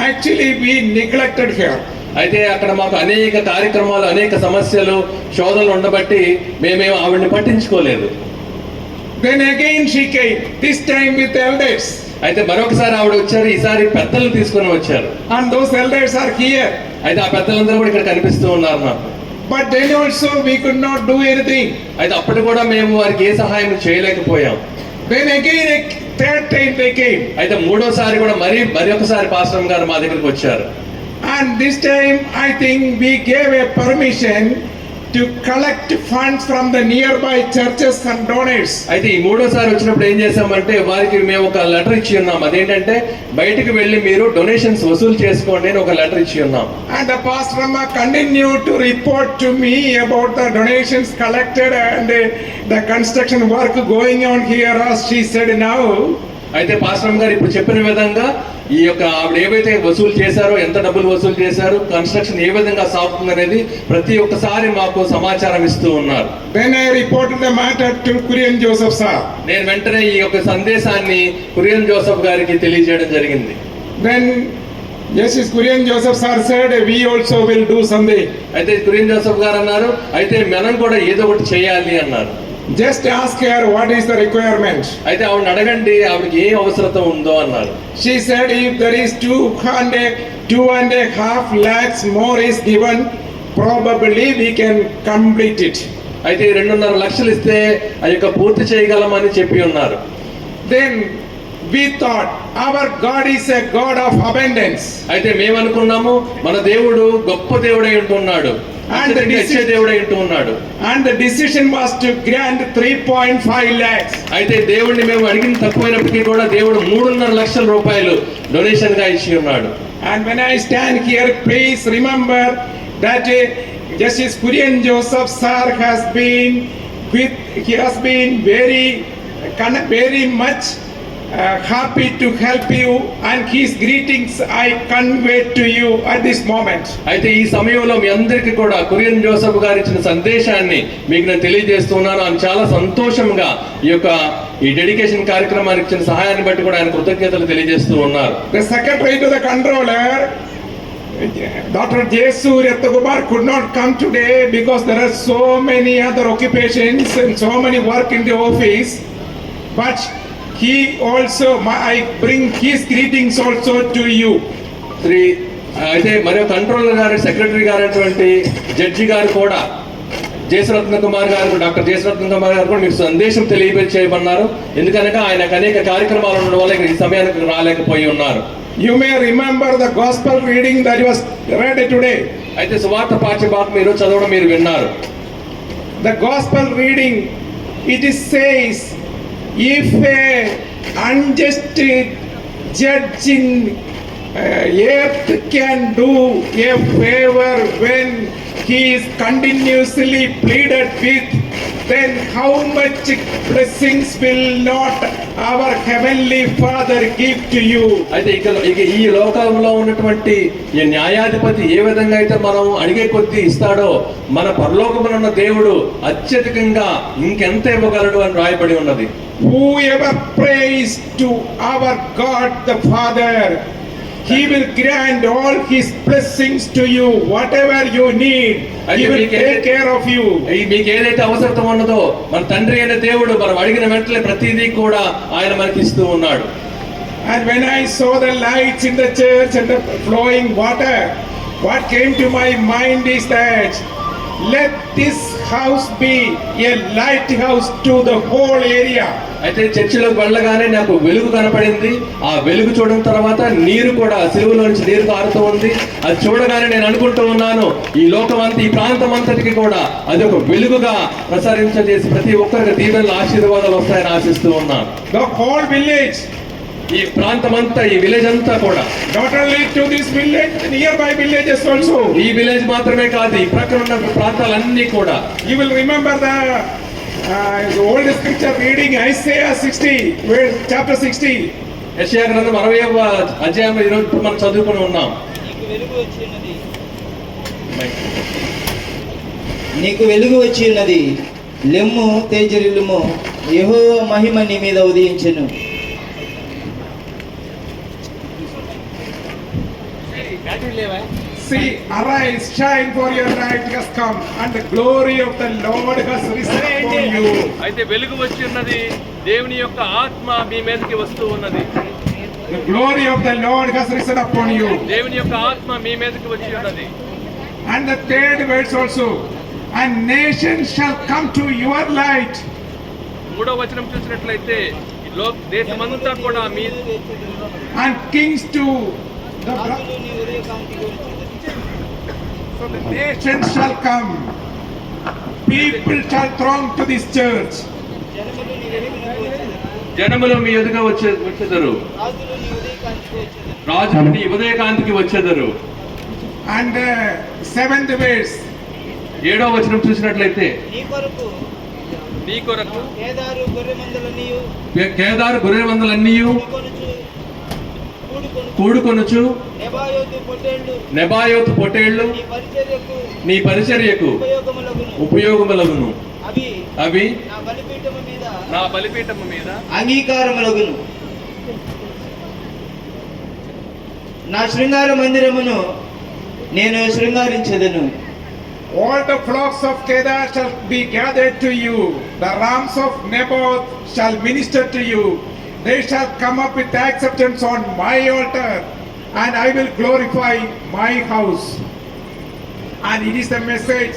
actually we neglected her. అయితే అక్కడ మాకు అనేక కార్యక్రమాలు, అనేక సమస్యలు, శోధనలు ఉండబట్టి మేమేం ఆవిడని పట్టించుకోలేదు. Then again she came, this time with elders. అయితే మరొకసారి ఆవిడ వచ్చారు. ఈసారి పెద్దలు తీసుకొని వచ్చారు. And those elders are here. అయితే ఆ పెద్దలందరూ కూడా ఇక్కడ కనిపిస్తూ ఉన్నారు నాకు. But then also we could not do anything. అయితే అప్పుడు కూడా మేము వారికి ఏ సహాయం చేయలేకపోయాం. Then again a third time they came. అయితే మూడోసారి కూడా మరి ఒకసారి పాస్టర్ గారు మా దగ్గరికి వచ్చారు. And this time I think we gave a permission to collect funds from the nearby churches and donors. అయితే ఈ మూడోసారి వచ్చినప్పుడు ఏం చేసామంటే వారికి మేము ఒక లెటర్ ఇచ్చి ఉన్నాం. అదేంటంటే బయటికి వెళ్ళి మీరు డొనేషన్స్ వసూలు చేసుకోండి అని ఒక లెటర్ ఇచ్చి ఉన్నాం. And the pastor Amma continued to report to me about the donations collected and the construction work going on here, as she said now. అయితే పాస్టర్ గారు ఇప్పుడు చెప్పిన విధంగా ఈ యొక్క ఆవిడ ఏవైతే వసూలు చేశారో, ఎంత డబ్బులు వసూలు చేశారో, కన్స్ట్రక్షన్ ఏ విధంగా సాగుతుంది అనేది ప్రతి ఒక్కసారి మాకు సమాచారం ఇస్తూ ఉన్నారు. Then I reported the matter to Kurian Joseph sir. నేను వెంటనే ఈ యొక్క సందేశాన్ని కురియన్ జోసెఫ్ గారికి తెలియజేయడం జరిగింది. Then Justice Kurian Joseph sir said we also will do something. అయితే కురియన్ జోసెఫ్ గారు అన్నారు, అయితే మనం కూడా ఏదో ఒకటి చేయాలి అన్నారు. Just ask her what is the requirement. అయితే ఆవిడని అడగండి ఆవిడకి ఏ అవసరత ఉందో అన్నారు. She said if there is 2.5 lakhs more is given, probably we can complete it. అయితే 2.5 లక్షలు ఇస్తే ఆ యొక్క పూర్తి చేయగలమని చెప్పి ఉన్నారు. Then we thought our God is a God of abundance. అయితే మేము అనుకున్నాము మన దేవుడు గొప్ప దేవుడై ఉంటున్నాడు, దేవుడై ఉంటున్నాడు. And the decision was to grant 3.5 lakhs. అయితే దేవుడిని మేము అడిగిన తక్కువైనప్పటికీ కూడా దేవుడు 3.5 లక్షల రూపాయలు డొనేషన్ గా ఇచ్చి ఉన్నాడు. And when I stand here, please remember that Justice Kurian Joseph sir has been very much happy to help you, and his greetings I convey to you at this moment. అయితే ఈ సమయంలో మీ అందరికీ కూడా Kurian Joseph గారు ఇచ్చిన సందేశాన్ని మీకు నేను తెలియజేస్తున్నాను. ఆయన చాలా సంతోషంగా ఈ డెడికేషన్ కార్యక్రమానికి ఇచ్చిన సహాయాన్ని బట్టి కూడా ఆయన కృతజ్ఞతలు తెలియజేస్తూ ఉన్నారు. The secretary to the controller, Dr. Jesu Kumar, could not come today because there are so many other occupations and so many work in the office, but he also, I bring his greetings also to you. అయితే మరియు controller గారు, secretary గారు అటువంటి judge గారు కూడా జయశ్రత్న కుమార్ గారు, doctor జయశ్రత్న Kumar గారు కూడా మీకు సందేశం తెలియజేయమన్నారు. ఎందుకనగా ఆయనకు అనేక కార్యక్రమాలు ఉండడం వల్ల ఈ సమయానికి రాలేకపోయి ఉన్నారు. You may remember the gospel reading that was read today. అయితే సువార్త పాఠ్యభాగం మీరు చదవడం మీరు విన్నారు. The gospel reading, it says, if a unjust judge in earth can do a favor when he is continuously pleaded with, then how much blessings will not our heavenly Father give to you? అయితే ఇక ఈ లోకంలో ఉన్నటువంటి ఈ న్యాయాధిపతి ఏ విధంగా అయితే మనం అడిగే కొద్దీ ఇస్తాడో, మన పరలోకమున ఉన్న దేవుడు అత్యధికంగా ఇంకెంత ఇవ్వగలడు అని రాయబడి ఉన్నది. Whoever prays to our God the Father, He will grant all His blessings to you. Whatever you need, He will take care of you. మీకు ఏదైతే అవసరం ఉన్నదో మన తండ్రి అయిన దేవుడు మనం అడిగిన వెంటనే ప్రతిదీ కూడా ఆయన మనకి ఇస్తూ ఉన్నాడు. And when I saw the lights in the church and the flowing water, what came to my mind is that let this house be a lighthouse to the whole area. అయితే చర్చిలోకి వెళ్ళగానే నాకు వెలుగు కనపడింది. ఆ వెలుగు చూడడం తర్వాత నీరు కూడా సిలువలో నుంచి నీరు కారుతూ ఉంది. అది చూడగానే నేను అనుకుంటూ ఉన్నాను, ఈ లోకం అంతా, ఈ ప్రాంతం అంతటికి కూడా అది ఒక వెలుగుగా ప్రసారించేసి ప్రతి ఒక్కరికి దీవెనలు ఆశీర్వాదాలు వస్తాయని ఆశిస్తూ ఉన్నాను. The whole village, ఈ ప్రాంతం అంతా, ఈ విలేజ్ అంతా కూడా, Not only to this village, nearby villages also. ఈ విలేజ్ మాత్రమే కాదు, ఈ ప్రక్కన ఉన్న ప్రాంతాలన్నీ కూడా. You will remember the old scripture reading Isaiah 60, chapter 60. యెషయా గ్రంథం 60వ అధ్యాయం ఈరోజు మనం చదువుకుని ఉన్నాం. నీకు వెలుగు వచ్చి ఉన్నది, లెమ్ము తేజరిల్లుము, యెహోవా మహిమ నీ మీద ఉదయించెను. See, arise, shine, for your light has come, and the glory of the Lord has risen upon you. అయితే వెలుగు వచ్చి ఉన్నది, దేవుని యొక్క ఆత్మ మీ మీదకి వస్తూ ఉన్నది. The glory of the Lord has risen upon you. దేవుని యొక్క ఆత్మ మీ మీదకి వచ్చి ఉన్నది. And the third verse also, and nations shall come to your light. మూడో వచనం చూసినట్లయితే దేశమంతా కూడా మీ, And kings to the so the nations shall come. People shall throng to this church. జనములు మీ ఎదుగా వచ్చేదరు, రాజులు నీ ఉదయకాంతికి వచ్చేదరు. And seventh verse, ఏడో వచనం చూసినట్లయితే నీ కొరకు కేదారు గొర్రె మందలన్నీ కూడుకొనుచు, నెబాయోతు పొట్టేళ్లు నీ పరిచర్యకు ఉపయోగములగును, అవి నా బలిపీఠము మీద అంగీకారములగును. నా శృంగార మందిరమును నేను శృంగారించెదను. all the flocks of Kedar shall be gathered to you. The rams of Naboth shall minister to you. They shall come up with acceptance on my altar, and I will glorify my house. And it is the message.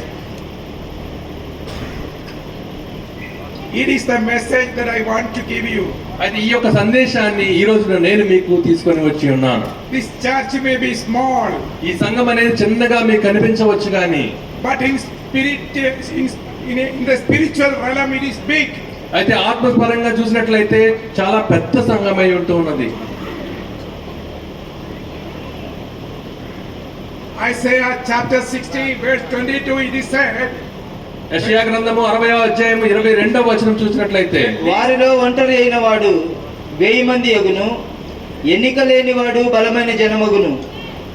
It is the message that I want to give you. అయితే ఈ యొక్క సందేశాన్ని ఈ రోజున నేను మీకు తీసుకొని వచ్చి ఉన్నాను. This church may be small, ఈ సంఘం అనేది చిన్నగా మీకు కనిపించవచ్చు కానీ, but in spirit, in the spiritual realm, it is big. అయితే ఆత్మపరంగా చూసినట్లయితే చాలా పెద్ద సంఘమై ఉంటూ ఉన్నది. Isaiah chapter 60 verse 22, it is said, యెషయా గ్రంథము 60వ అధ్యాయం 22వ వచనం చూసినట్లయితే వారిలో ఒంటరి అయిన వాడు 1000 మంది అగును, ఎన్నిక లేని వాడు బలమైన జనమగును.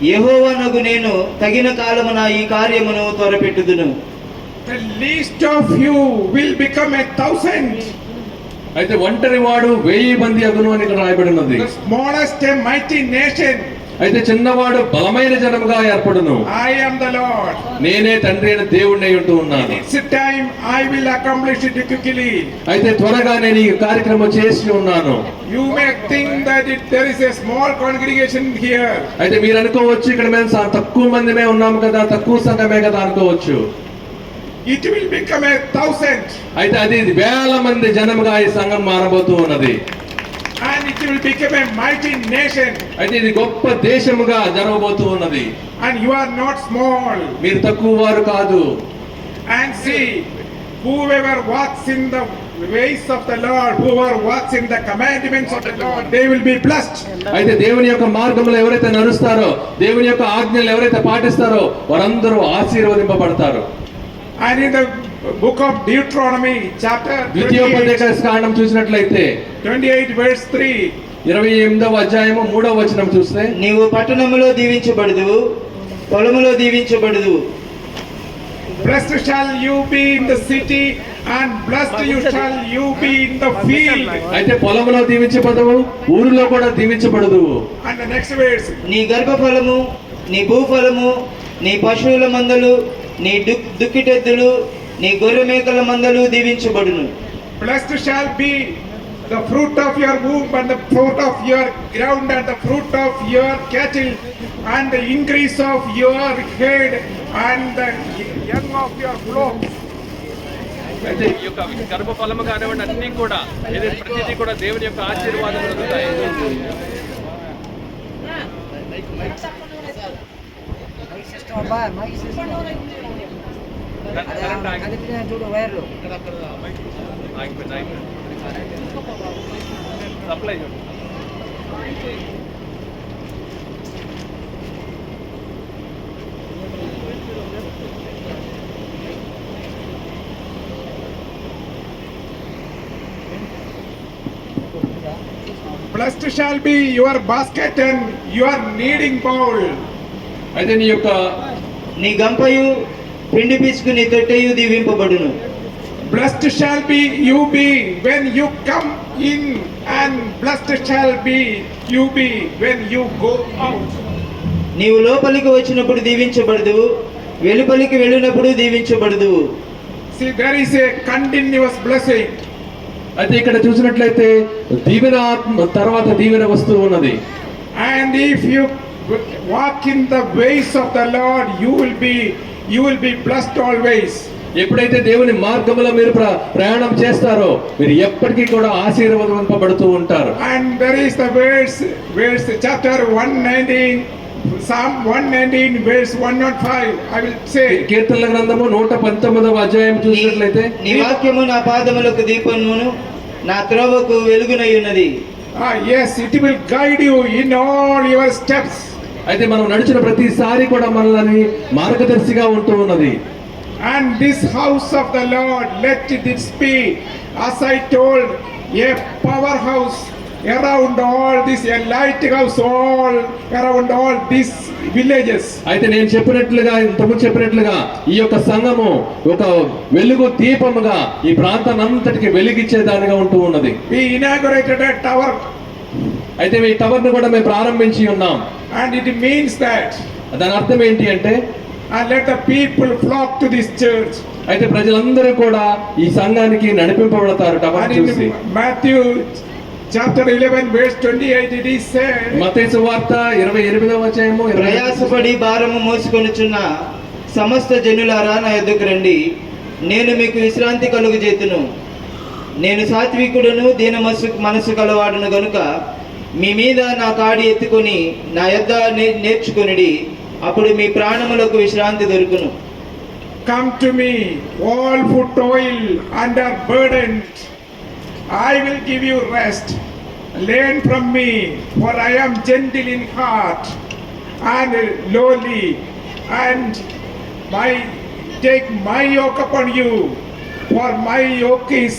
యెహోవానగు నేను తగిన కాలమున ఈ కార్యమును త్వరపెట్టుదును. the least of you will become 1000. అయితే ఒంటరి వాడు 1000 మంది అగును అని ఇక్కడ రాయబడి ఉన్నది. The smallest a mighty nation. అయితే చిన్నవాడు బలమైన జనముగా ఏర్పడును. I am the Lord. నేనే తండ్రి అయిన దేవుడిని అయి ఉంటూ ఉన్నాను. It's a time I will accomplish it quickly. అయితే త్వరగా నేను ఈ కార్యక్రమం చేసి ఉన్నాను. You may think that there is a small congregation here. అయితే మీరు అనుకోవచ్చు ఇక్కడ మేము తక్కువ మందిమే ఉన్నాము కదా, తక్కువ సంఘమే కదా అనుకోవచ్చు. It will become 1000. అయితే అది 1000 మంది జనముగా ఈ సంఘం మారబోతూ ఉన్నది. And it will become a mighty nation. అయితే ఇది గొప్ప దేశముగా జరగబోతూ ఉన్నది. And you are not small. మీరు తక్కువ వారు కాదు. And see, whoever walks in the ways of the Lord, whoever walks in the commandments of the Lord, they will be blessed. అయితే దేవుని యొక్క మార్గంలో ఎవరైతే నడుస్తారో, దేవుని యొక్క ఆజ్ఞలు ఎవరైతే పాటిస్తారో వారందరూ ఆశీర్వదింపబడతారు. And in the book of Deuteronomy chapter ద్వితీయోపదేశ కాండం చూసినట్లయితే 28 verse 3, 28వ అధ్యాయము 3వ వచనం చూస్తే నీవు పట్టణములో దీవించబడదువు, పొలములో దీవించబడదువు. blessed shall you be in the city, and blessed shall you be in the field. అయితే పొలములో దీవించబడవు, ఊరిలో కూడా దీవించబడదు. And the next verse, నీ గర్భఫలము, నీ భూఫలము, నీ పశువుల మందలు, నీ దుక్కిటెద్దులు, నీ గొర్రె మేకల మందలు దీవించబడును. blessed shall be the fruit of your womb, and the fruit of your ground, and the fruit of your cattle, and the increase of your head, and the young of your flocks. అయితే ఈ యొక్క గర్భఫలము కానివ్వండి అన్ని కూడా ప్రతిదీ కూడా దేవుని యొక్క ఆశీర్వాదం పొందుతాయి. Supply Blessed shall be your basket and your kneading bowl. అయితే నీ యొక్క నీ గంపయు పిండి పిసుకు నీ తొట్టెయు దీవింపబడును. Blessed shall be you be when you come in, and blessed shall be you be when you go out. నీవు లోపలికి వచ్చినప్పుడు దీవించబడదువు, వెలుపలికి వెళ్ళినప్పుడు దీవించబడదువు. See, there is a continuous blessing. అయితే ఇక్కడ చూసినట్లయితే దీవెన తర్వాత దీవెన వస్తూ ఉన్నది. And if you walk in the ways of the Lord, you will be blessed always. ఎప్పుడైతే దేవుని మార్గంలో మీరు ప్రయాణం చేస్తారో మీరు ఎప్పటికీ కూడా ఆశీర్వదింపబడుతూ ఉంటారు. And there is the verse chapter 119, Psalm 119 verse 105. I will say, కీర్తనల గ్రంథము 119వ అధ్యాయం చూసినట్లయితే నీ వాక్యము నా పాదములకు దీపమును నా త్రోవకు వెలుగునై ఉన్నది. yes, it will guide you in all your steps. అయితే మనం నడిచిన ప్రతిసారి కూడా మనల్ని మార్గదర్శిగా ఉంటూ ఉన్నది. And this house of the Lord, let this be, as I told, a powerhouse around all this, a lighthouse all around all these villages. అయితే నేను చెప్పినట్లుగా ఇంతకుముందు చెప్పినట్లుగా ఈ యొక్క సంఘము ఒక వెలుగు దీపముగా ఈ ప్రాంతాన్నంతటికి వెలిగించేదానిగా ఉంటూ ఉన్నది. We inaugurated a tower, అయితే ఈ టవర్ ను కూడా మేము ప్రారంభించి ఉన్నాం. and it means that, దాని అర్థం ఏంటి అంటే, and let the people flock to this church. అయితే ప్రజలందరూ కూడా ఈ సంఘానికి నడిపింపబడతారు టవర్ And చూసి. in Matthew chapter 11 verse 28 it is said, మత్తయి సువార్త 28వ అధ్యాయము 20. ప్రయాసపడి భారము మోసుకొనుచున్న సమస్త జనులారా నా యొద్దకు రండి, నేను మీకు విశ్రాంతి కలుగజేతును. నేను సాత్వికుడును దీన మనసు కలవాడును గనుక మీ మీద నా కాడి ఎత్తుకొని నా యొద్ద నేర్చుకొనిడి, అప్పుడు మీ ప్రాణములకు విశ్రాంతి దొరుకును. Come to me, all who toil and are burdened, I will give you rest. Learn from me, for I am gentle in heart and lowly, and take my yoke upon you, for my yoke is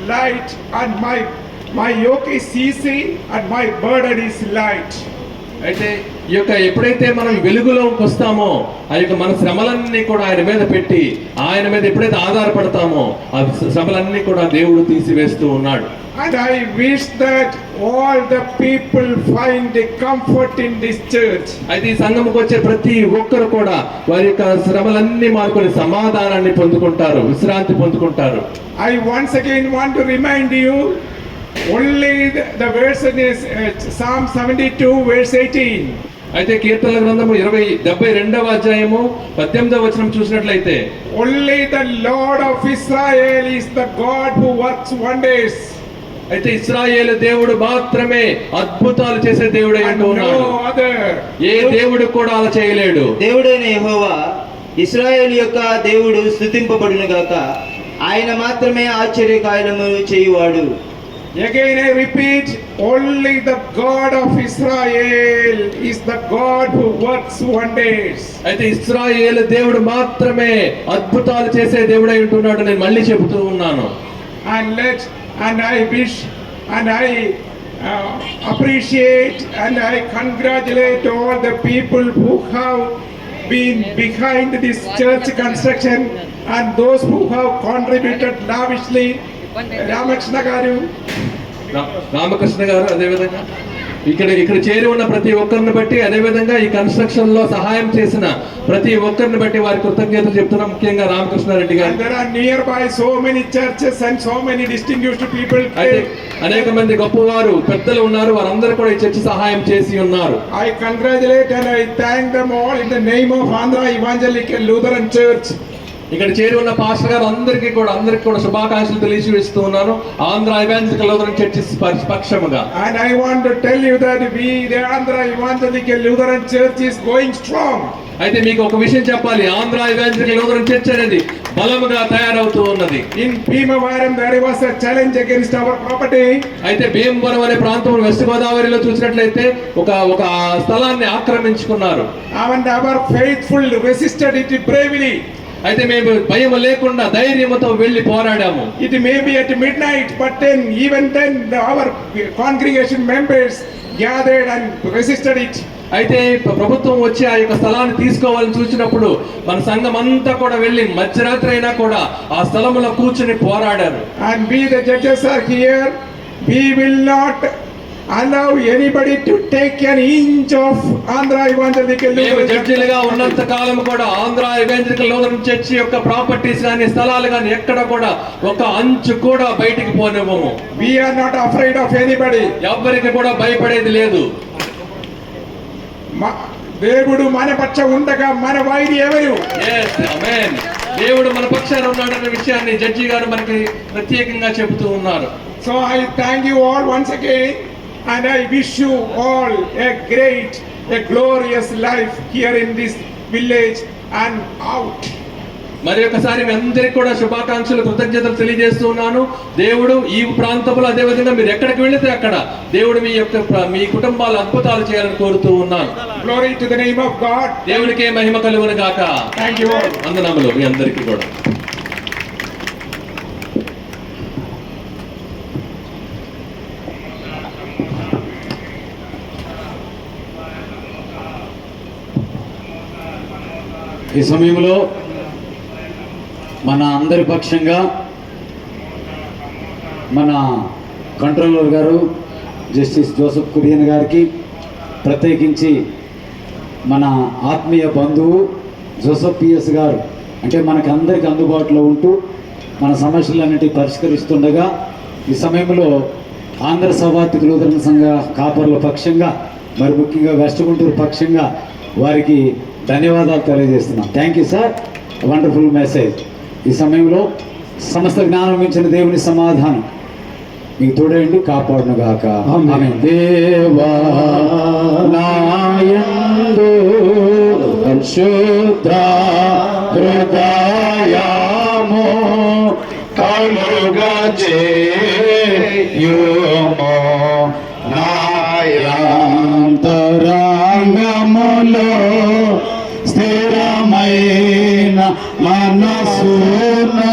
light and my yoke is easy and my burden is light. అయితే ఈ యొక్క ఎప్పుడైతే మనం వెలుగులోకి వస్తామో ఆ యొక్క మన శ్రమలన్నీ కూడా ఆయన మీద పెట్టి ఆయన మీద ఎప్పుడైతే ఆధారపడతామో ఆ శ్రమలన్నీ కూడా దేవుడు తీసివేస్తూ ఉన్నాడు. And I wish that all the people find the comfort in this church. అయితే ఈ సంఘముకు వచ్చే ప్రతి ఒక్కరు కూడా వారి యొక్క శ్రమలన్నీ మానుకొని సమాధానాన్ని పొందుకుంటారు, విశ్రాంతి పొందుకుంటారు. I once again want to remind you, only the verse is Psalm 72 verse 18. అయితే కీర్తనల గ్రంథము 72వ అధ్యాయము 18వ వచనం చూసినట్లయితే, Only the Lord of Israel is the God who works wonders. అయితే ఇశ్రాయేలు దేవుడు మాత్రమే అద్భుతాలు చేసే దేవుడు And అంటూ ఉన్నాడు. no other. ఏ దేవుడు కూడా అలా చేయలేడు. దేవుడైన యెహోవా ఇశ్రాయేలు యొక్క దేవుడు స్తుతింపబడును గాక, ఆయన మాత్రమే ఆశ్చర్యకార్యములు చేయువాడు. Again I repeat, only the God of Israel is the God who works wonders. అయితే ఇశ్రాయేలు దేవుడు మాత్రమే అద్భుతాలు చేసే దేవుడై ఉంటున్నాడు. నేను మళ్ళీ చెబుతూ ఉన్నాను. And I wish and I appreciate and I congratulate all the people who have been behind this church construction and those who have contributed lavishly. Ramakrishna garu, Ramakrishna గారు అదేవిధంగా ఇక్కడ చేరి ఉన్న ప్రతి ఒక్కరిని బట్టి, అదేవిధంగా ఈ కన్స్ట్రక్షన్ లో సహాయం చేసిన ప్రతి ఒక్కరిని బట్టి వారి కృతజ్ఞతలు చెప్తున్నాం. ముఖ్యంగా రామకృష్ణారెడ్డి గారు. and there are nearby so many churches and so many distinguished people. అయితే అనేక మంది గొప్పవారు పెద్దలు ఉన్నారు, వారందరూ కూడా ఈ చర్చ సహాయం చేసి ఉన్నారు. I congratulate and I thank them all in the name of Andhra Evangelical Lutheran Church. ఇక్కడ చేరి ఉన్న పాస్టర్ గారు అందరికీ కూడా శుభాకాంక్షలు తెలియజేస్తూ ఉన్నాను ఆంధ్ర ఎవాంజలికల్ లూథరన్ చర్చ్ పక్షముగా. And I want to tell you that the Andhra Evangelical Lutheran Church is going strong. అయితే మీకు ఒక విషయం చెప్పాలి, ఆంధ్ర ఎవాంజలికల్ లూథరన్ చర్చ్ అనేది బలముగా తయారవుతూ ఉన్నది. In Bhimavaram there was a challenge against our property. అయితే భీమవరం అనే ప్రాంతంలో వెస్ట్ గోదావరిలో చూసినట్లయితే ఒక స్థలాన్ని ఆక్రమించుకున్నారు. And our faithful resisted it bravely. అయితే మేము భయం లేకుండా ధైర్యంతో వెళ్ళి పోరాడాము. It may be at midnight, but even then our congregation members gathered and resisted it. అయితే ప్రభుత్వం వచ్చి ఆ యొక్క స్థలాన్ని తీసుకోవాలని చూసినప్పుడు మన సంఘం అంతా కూడా వెళ్ళి మధ్యరాత్రి అయినా కూడా ఆ స్థలంలో కూర్చుని పోరాడారు. And we the judges are here. We will not allow anybody to take an inch of Andhra Evangelical మేము Lutheran. జడ్జిలుగా ఉన్నంత కాలం కూడా ఆంధ్ర ఎవాంజలికల్ లూథరన్ చర్చ్ యొక్క ప్రాపర్టీస్ కానీ స్థలాలు కానీ ఎక్కడ కూడా ఒక అంచు కూడా బయటికి పోనివ్వము. We are not afraid of anybody. ఎవ్వరికి కూడా భయపడేది లేదు. దేవుడు మన పక్ష ఉండగా మన వైరి ఎవరు? Yes, amen. దేవుడు మన పక్షాన ఉన్నాడన్న విషయాన్ని జడ్జి గారు మనకి ప్రత్యేకంగా చెబుతూ ఉన్నారు. So I thank you all once again and I wish you all a glorious life here in this village and out. మరి ఒకసారి మీ అందరికీ కూడా శుభాకాంక్షలు కృతజ్ఞతలు తెలియజేస్తూ ఉన్నాను. దేవుడు ఈ ప్రాంతంలో అదే విధంగా మీరు ఎక్కడికి వెళితే అక్కడ దేవుడు మీ కుటుంబాలు అద్భుతాలు చేయాలని కోరుతూ ఉన్నాను. Glory to the name of God. దేవునికే మహిమ కలుగును గాక. Thank you all. వందనములు మీ అందరికీ కూడా. ఈ సమయంలో మన అందరి పక్షంగా మన కంట్రోలర్ గారు జస్టిస్ జోసెఫ్ కురియన్ గారికి, ప్రత్యేకించి మన ఆత్మీయ బంధువు జోసెఫ్ పిఎస్ గారు, అంటే మనకు అందరికి అందుబాటులో ఉంటూ మన సమస్యలన్నిటి పరిష్కరిస్తుండగా ఈ సమయంలో ఆంధ్ర సౌవార్తిక లూథరన్ సంఘ కాపర్ల పక్షంగా, మరి ముఖ్యంగా వెస్ట్ గుంటూరు పక్షంగా వారికి ధన్యవాదాలు తెలియజేస్తున్నాం. Thank you sir, wonderful message. ఈ సమయంలో సమస్త జ్ఞానం మించిన దేవుని సమాధానం మీకు తోడేండి కాపాడును గాక. ఆమేన్. దేవా నాయందు పరిశుద్ధ హృదయము కలుగజేయుము నాయంతరంగములో స్థిరమైన మనసును